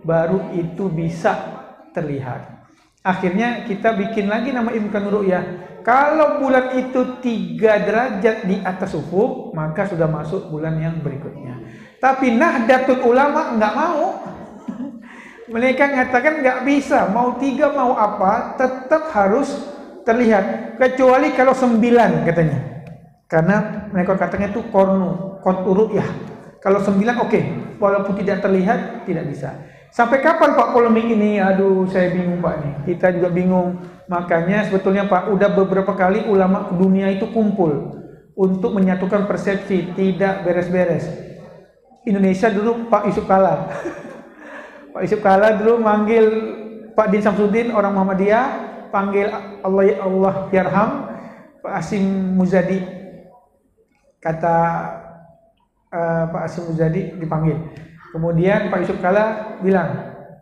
baru itu bisa terlihat. Akhirnya kita bikin lagi nama imkanur ru'yah. Kalau bulan itu 3 derajat di atas ufuk, maka sudah masuk bulan yang berikutnya. Tapi Nahdlatul Ulama nggak mau. Mereka mengatakan nggak bisa, mau 3 mau apa, tetap harus terlihat. Kecuali kalau 9 katanya. Karena mereka katanya itu qat'u ru'yah. Kalau 9 oke, walaupun tidak terlihat tidak bisa. Sampai kapan Pak polemik ini? Aduh, saya bingung Pak nih. Kita juga bingung. Makanya sebetulnya Pak, udah beberapa kali ulama dunia itu kumpul untuk menyatukan persepsi, tidak beres-beres. Indonesia dulu Pak Yusuf Kalla. Pak Yusuf Kalla dulu manggil Pak Din Samsudin, orang Muhammadiyah, panggil Allah yarham Pak Hasyim Muzadi. Kata Pak Hasyim Muzadi dipanggil. Kemudian Pak Yusuf Kalla bilang,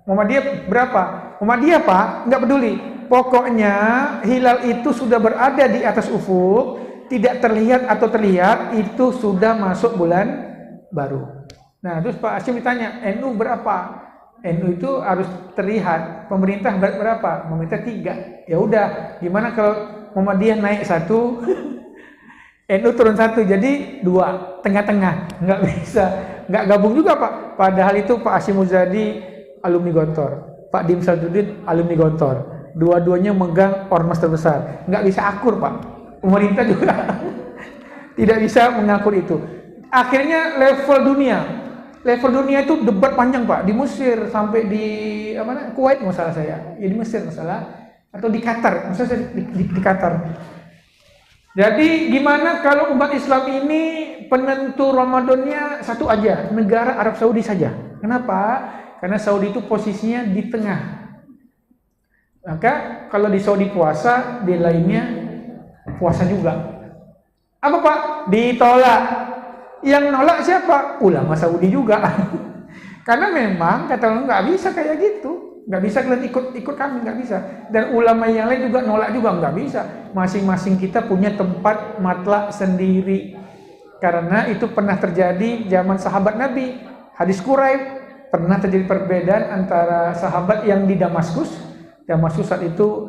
Muhammadiyah berapa? Muhammadiyah Pak, nggak peduli. Pokoknya hilal itu sudah berada di atas ufuk, tidak terlihat atau terlihat, itu sudah masuk bulan baru. Nah, terus Pak Hasyim ditanya, NU berapa? NU itu harus terlihat. Pemerintah berapa? Pemerintah 3. Ya udah, gimana kalau Muhammadiyah naik 1, NU turun 1, jadi 2, tengah-tengah, nggak bisa. Nggak gabung juga Pak. Padahal itu Pak Hasyim Muzadi alumni Gontor, Pak Dim Samsudin alumni Gontor. Dua-duanya megang ormas terbesar. Nggak bisa akur Pak. Pemerintah juga tidak bisa mengakur itu. Akhirnya level dunia itu debat panjang Pak. Di Mesir sampai di Kuwait masalah saya. Ya di Mesir masalah, atau di Qatar. Masalah saya di Qatar. Jadi gimana kalau umat Islam ini penentu Ramadannya satu aja, negara Arab Saudi saja. Kenapa? Karena Saudi itu posisinya di tengah. Maka kalau di Saudi puasa, di lainnya puasa juga. Apa Pak? Ditolak. Yang nolak siapa? Ulama Saudi juga. Karena memang kata orang nggak bisa kayak gitu. Nggak bisa kalian ikut kami, nggak bisa. Dan ulama yang lain juga nolak juga, nggak bisa. Masing-masing kita punya tempat matlak sendiri. Karena itu pernah terjadi zaman sahabat Nabi. Hadis Quraib, pernah terjadi perbedaan antara sahabat yang di Damaskus saat itu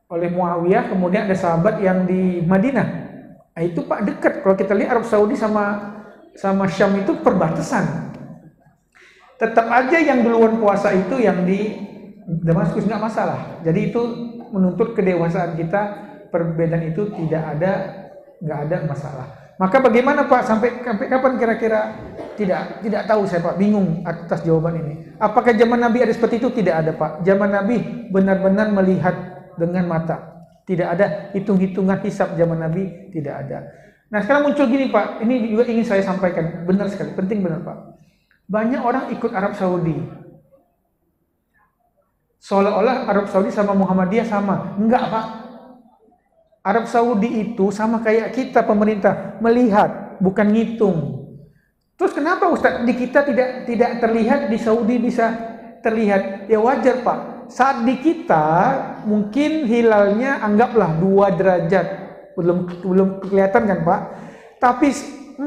oleh Muawiyah, kemudian ada sahabat yang di Madinah. Nah, itu Pak dekat. Kalau kita lihat Arab Saudi sama Syam itu perbatasan. Tetap aja yang duluan puasa itu yang di Damaskus, nggak masalah. Jadi itu menuntut kedewasaan kita, perbedaan itu nggak ada masalah. Maka bagaimana Pak, sampai kapan kira-kira? Tidak tahu saya Pak, bingung atas jawaban ini. Apakah zaman Nabi ada seperti itu? Tidak ada Pak. Zaman Nabi benar-benar melihat dengan mata. Tidak ada hitung-hitungan hisab zaman Nabi, tidak ada. Nah sekarang muncul gini Pak, ini juga ingin saya sampaikan, benar sekali, penting benar Pak. Banyak orang ikut Arab Saudi, seolah-olah Arab Saudi sama Muhammadiyah sama. Enggak Pak. Arab Saudi itu sama kayak kita pemerintah, melihat, bukan ngitung. Terus kenapa Ustaz di kita tidak terlihat, di Saudi bisa terlihat? Ya wajar Pak. Saat di kita mungkin hilalnya anggaplah 2 derajat, belum kelihatan kan Pak. Tapi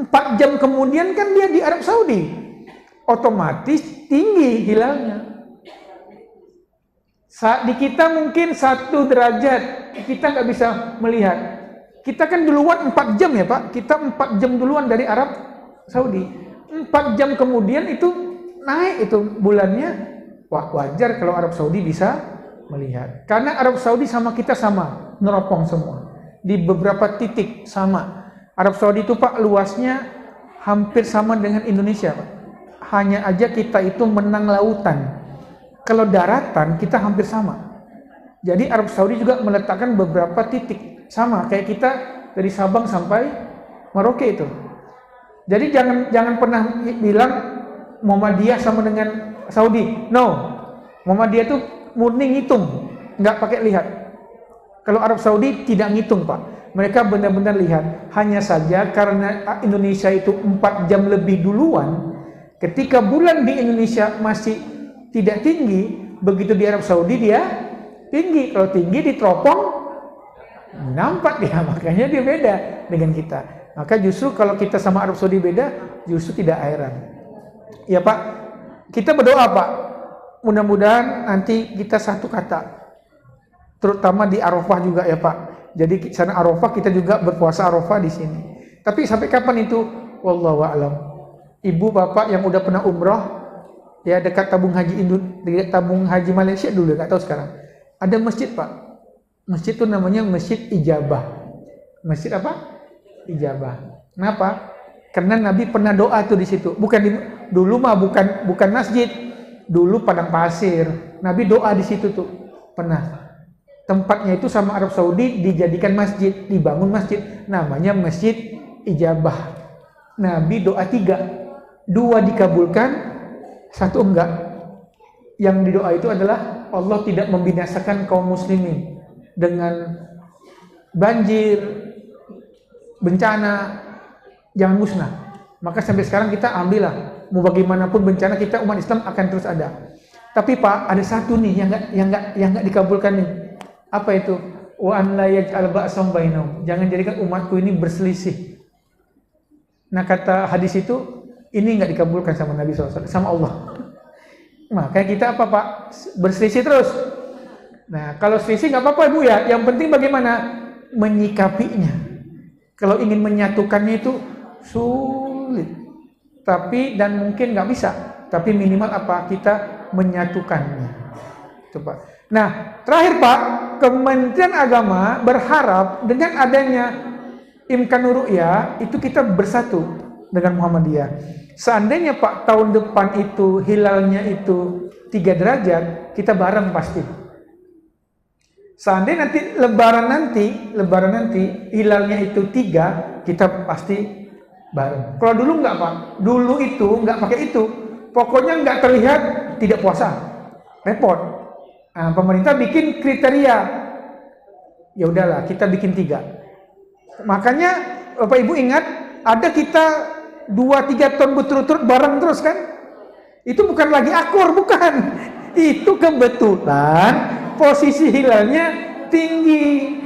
4 jam kemudian kan dia di Arab Saudi, otomatis tinggi hilalnya. Saat di kita mungkin 1 derajat, kita nggak bisa melihat. Kita kan duluan 4 jam ya Pak, kita 4 jam duluan dari Arab Saudi. 4 jam kemudian itu naik itu bulannya. Wah, wajar kalau Arab Saudi bisa melihat. Karena Arab Saudi sama kita sama, neropong semua. Di beberapa titik sama. Arab Saudi itu Pak luasnya hampir sama dengan Indonesia Pak. Hanya aja kita itu menang lautan. Kalau daratan kita hampir sama. Jadi Arab Saudi juga meletakkan beberapa titik sama kayak kita dari Sabang sampai Merauke itu. Jadi jangan pernah bilang Muhammadiyah sama dengan Saudi. No. Muhammadiyah itu murni ngitung, nggak pakai lihat. Kalau Arab Saudi tidak ngitung Pak. Mereka benar-benar lihat. Hanya saja karena Indonesia itu 4 jam lebih duluan, ketika bulan di Indonesia masih tidak tinggi, begitu di Arab Saudi dia tinggi. Kalau tinggi diteropong, nampak dia, makanya dia beda dengan kita. Maka justru kalau kita sama Arab Saudi beda, justru tidak heran. Ya Pak, kita berdoa Pak, mudah-mudahan nanti kita satu kata, terutama di Arafah juga ya Pak. Jadi sana Arafah kita juga berpuasa Arafah di sini. Tapi sampai kapan itu? Wallahu a'lam. Ibu bapak yang udah pernah umroh ya dekat tabung haji dekat tabung haji Malaysia dulu, nggak tahu sekarang. Ada masjid Pak. Masjid itu namanya Masjid Ijabah. Masjid apa? Ijabah. Kenapa? Karena Nabi pernah doa tuh di situ. Dulu mah bukan masjid. Dulu padang pasir. Nabi doa di situ tuh. Pernah. Tempatnya itu sama Arab Saudi dijadikan masjid, dibangun masjid. Namanya Masjid Ijabah. Nabi doa 3. 2 dikabulkan, 1 enggak. Yang didoa itu adalah Allah tidak membinasakan kaum muslimin dengan banjir, bencana, jangan musnah. Maka sampai sekarang kita ambillah, mau bagaimanapun bencana kita umat Islam akan terus ada. Tapi Pak, ada satu nih yang enggak dikabulkan nih. Apa itu? Wa an la yaj'al ba'sam bainahum. Jangan jadikan umatku ini berselisih. Nah, kata hadis itu ini enggak dikabulkan sama Nabi SAW, sama Allah. Makanya kita apa Pak? Berselisih terus. Nah, kalau selisih enggak apa-apa Ibu ya. Yang penting bagaimana menyikapinya. Kalau ingin menyatukannya itu sulit. Tapi dan mungkin nggak bisa. Tapi minimal apa? Kita menyatukannya. Itu Pak. Nah, terakhir Pak, Kementerian Agama berharap dengan adanya Imkanur Ru'yah itu kita bersatu dengan Muhammadiyah. Seandainya Pak tahun depan itu hilalnya itu 3 derajat, kita bareng pasti. Seandainya nanti lebaran nanti hilalnya itu 3, kita pasti bareng. Kalau dulu enggak Pak, dulu itu enggak pakai itu. Pokoknya enggak terlihat tidak puasa. Repot. Nah, pemerintah bikin kriteria. Ya udahlah, kita bikin 3. Makanya Bapak Ibu ingat, ada kita 2-3 tahun berturut-turut bareng terus kan? Itu bukan lagi akur, bukan. Itu kebetulan posisi hilalnya tinggi.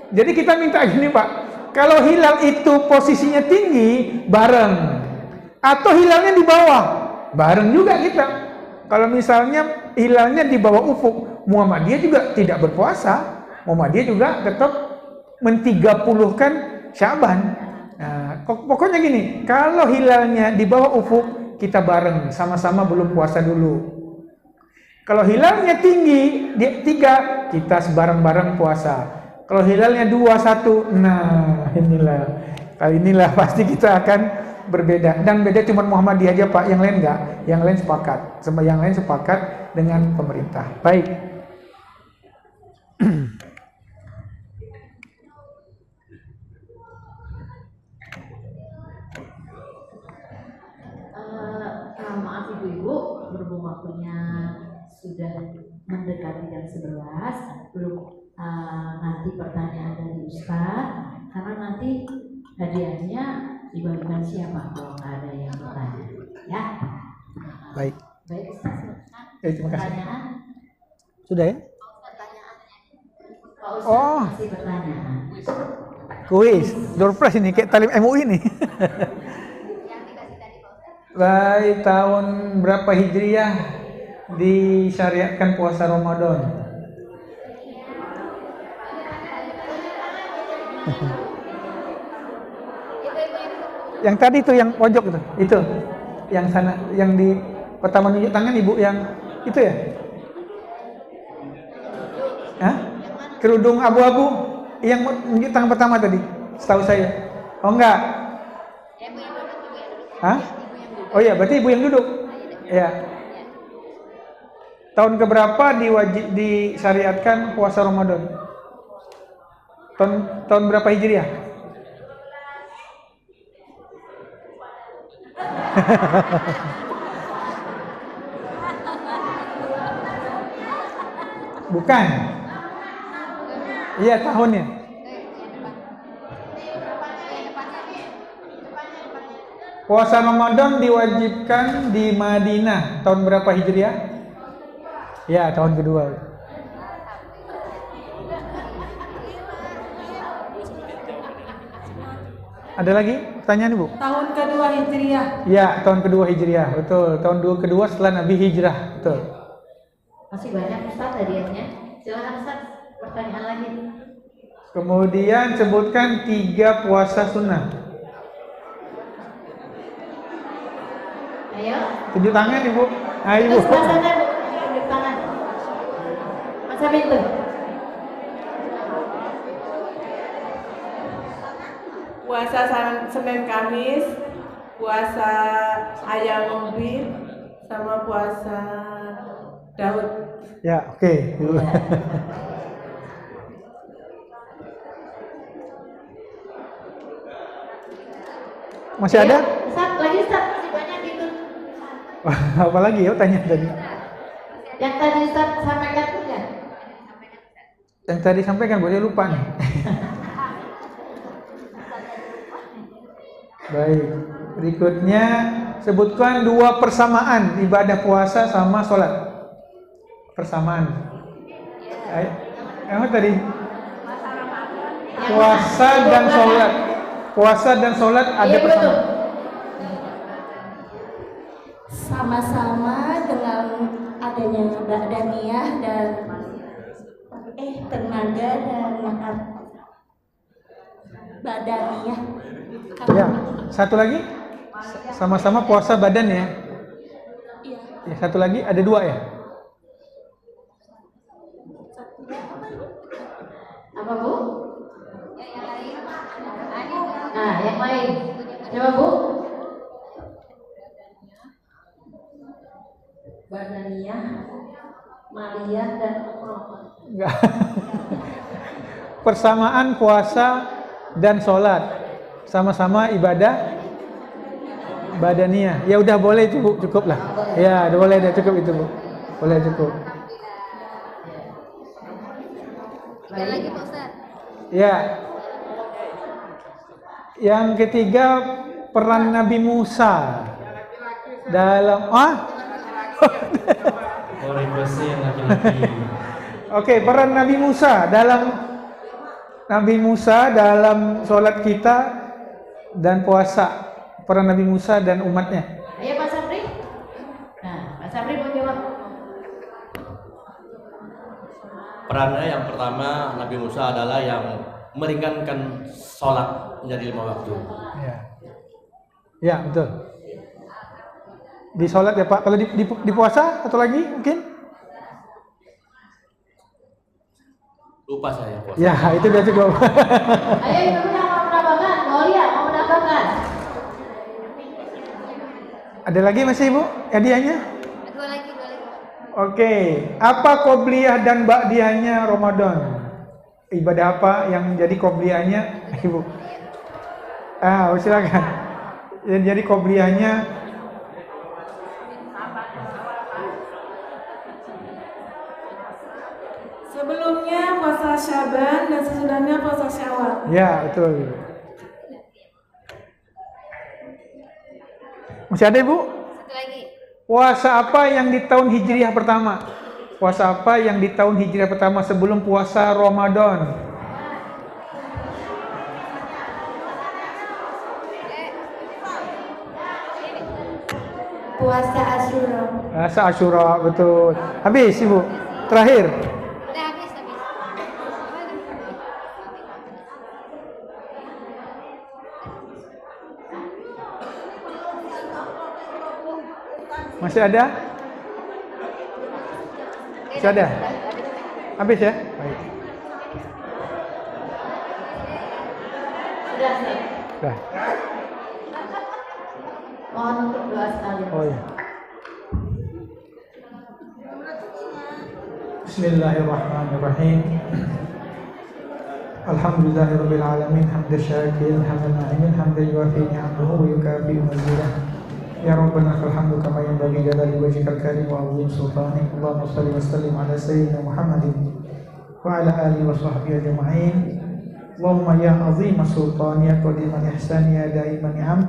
Jadi kita minta gini Pak, kalau hilal itu posisinya tinggi, bareng. Atau hilalnya di bawah, bareng juga kita. Kalau misalnya hilalnya di bawah ufuk, Muhammadiyah juga tidak berpuasa. Muhammadiyah juga tetap men-30-kan Syaban. Nah, pokoknya gini, kalau hilalnya di bawah ufuk, kita bareng, sama-sama belum puasa dulu. Kalau hilalnya tinggi, 3, kita bareng-bareng puasa. Kalau hilalnya 2, 1, nah kali inilah pasti kita akan berbeda. Dan beda cuma Muhammadiyah aja Pak, yang lain enggak. Yang lain sepakat. Yang lain sepakat dengan pemerintah. Baik. sudah mendekati jam 11, belum nanti pertanyaan dari Ustadz, karena nanti hadiahnya dibagikan siapa kalau nggak ada yang bertanya, ya. Baik. Baik, Ustadz. Terima kasih. Pertanyaan? Sudah ya? Pak Ustadz Oh. masih pertanyaan. Kuis, door prize ini kayak talim MUI nih. Baik, tahun berapa Hijriah disyariatkan puasa Ramadan? Yang tadi tuh yang pojok itu, yang sana, yang di pertama nunjuk tangan ibu yang itu ya? Hah? Kerudung abu-abu yang nunjuk tangan pertama tadi, setahu saya. Oh enggak? Hah? Oh iya, berarti ibu yang duduk. Ya. Tahun keberapa disyariatkan puasa Ramadan? Tahun berapa Hijriah? Bukan. Iya, tahunnya. Puasa Ramadan diwajibkan di Madinah tahun berapa Hijriah? Ya, tahun kedua. Ada lagi pertanyaan Ibu? Tahun kedua Hijriah. Ya, tahun kedua Hijriah, betul. Tahun kedua setelah Nabi hijrah, betul. Masih banyak Ustadz hadiahnya. Silakan Ustadz, pertanyaan lagi. Kemudian sebutkan 3 puasa sunnah. Ayo. Tunjuk tangan Ibu. Ayo Ibu. Itu sebelah sana, Bu. Tunjuk tangan. Mas Amin tuh. Puasa Senin Kamis, puasa ayam ungbi, sama puasa Daud. Ya, oke. Masih ada? Ustadz, lagi Ustadz, masih banyak gitu. Apa lagi ya tanya tadi? Yang tadi Ustadz sampaikan punya. Yang tadi sampaikan boleh lupa nih. Baik. Berikutnya sebutkan 2 persamaan ibadah puasa sama sholat. Persamaan. Yang tadi? Puasa dan sholat. Puasa dan sholat ada persamaan. Sama-sama dengan adanya badaniyah dan tenaga dan badaniyah. Ya, satu lagi sama-sama puasa badan ya. Iya. Ya, satu lagi ada 2 ya. Apa Bu? Nah, yang lain. Coba Bu. Badaniyah, maliyah dan umroh. Enggak. Persamaan puasa dan sholat sama-sama ibadah badaniyah. Ya udah boleh itu Bu, cukup lah. Ya, udah boleh, udah cukup itu Bu. Boleh cukup. Lagi Pak Ustaz. Ya. Yang ketiga peran Nabi Musa dalam Oh, requestnya yang laki-laki. Oke, peran Nabi Musa dalam sholat kita dan puasa. Peran Nabi Musa dan umatnya. Ayo Pak Sabri. Nah, Pak Sabri mau jawab. Perannya yang pertama Nabi Musa adalah yang meringankan sholat menjadi 5 waktu. Ya, ya betul. Di sholat ya Pak. Kalau di puasa atau lagi mungkin? Lupa saya puasa. Ya, itu udah cukup. Ayo ibu yang mau menambahkan, mau menambahkan. Ada lagi masih Ibu hadiahnya? Dua lagi. Oke, apa qobliyah dan ba'diyahnya Ramadan? Ibadah apa yang menjadi qobliyahnya, Ibu? Silakan. Yang jadi qobliyahnya Sebelumnya puasa Syaban dan sesudahnya puasa Syawal. Ya, betul. Masih ada, Ibu? Satu lagi. Puasa apa yang di tahun Hijriah pertama? Puasa apa yang di tahun Hijriah pertama sebelum puasa Ramadan? Puasa Asyura. Puasa Asyura, betul. Habis, Ibu. Terakhir. Udah habis. Masih ada? Masih ada? Habis ya? Baik. Sudah. Dah. Mohon untuk doa sekalian. Oh ya. Bismillahirrahmanirrahim. Alhamdulillahirabbil alamin hamdan syakirin hamdan na'imin hamdan yuwafi ni'amahu wa yukafi mazidah. Ya Rabbana lakal hamdu kama yanbaghi jalali wajhikal karim wa 'azimi sultanik. Allahumma shalli wa sallim ala sayyidina Muhammadin wa ala alihi wa sahbihi ajma'in. Allahumma ya 'azima sultan ya qadiman ihsan ya daiman ni'am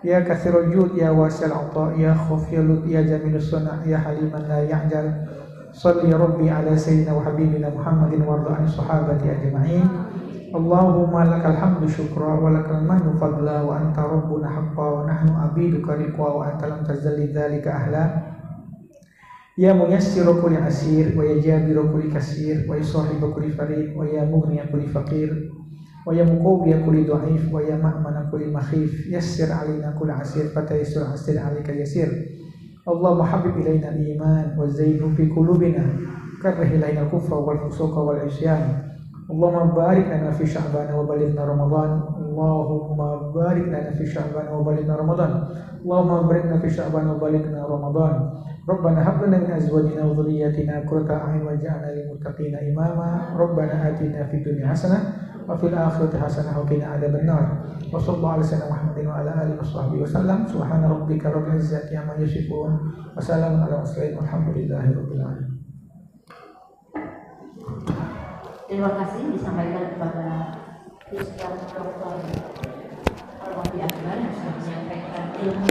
ya katsirul jud ya wasi'al 'ata ya khafiyul lut ya jamilus sunah ya haliman la ya'jal. Salli ya Rabbi ala sayyidina wa habibina Muhammadin wa ala sahabati ajma'in. Allahumma lakal hamdu syukra wa lakal mannu fadla wa anta rabbuna haqqa wa nahnu abiduka riqwa wa anta lam tazalli dzalika ahla. Ya muyassiru kulli asir wa ya jabiru kulli kasir wa ya sahibu kulli farid wa ya mughniya kulli faqir wa ya muqawwiya kulli dha'if wa ya ma'mana kulli makhif. Yassir alaina kulli asir fatayassir asir alika yasir. Allahumma habib ilaina al-iman wa zayyinhu fi qulubina karrih ilaina al-kufra wal fusuqa wal isyan. Allahumma barik lana fi Sya'ban wa balighna Ramadan. Allahumma barik lana fi Sya'ban wa balighna Ramadan. Allahumma barik lana fi Sya'ban wa balighna Ramadan. Rabbana hab lana min azwajina wa dhurriyyatina qurrata a'yun waj'alna lil muttaqina imama. Rabbana atina fid dunya hasanah wa fil akhirati hasanah wa qina adzabannar. Wa sallallahu ala sayyidina Muhammadin wa ala alihi washabbihi wasallam. Subhana rabbika rabbil izzati amma yasifun wa salamun ala mursalin walhamdulillahi rabbil alamin. Terima kasih disampaikan kepada Ustaz Dr. Al-Wahid Akbar yang sudah menyampaikan ilmu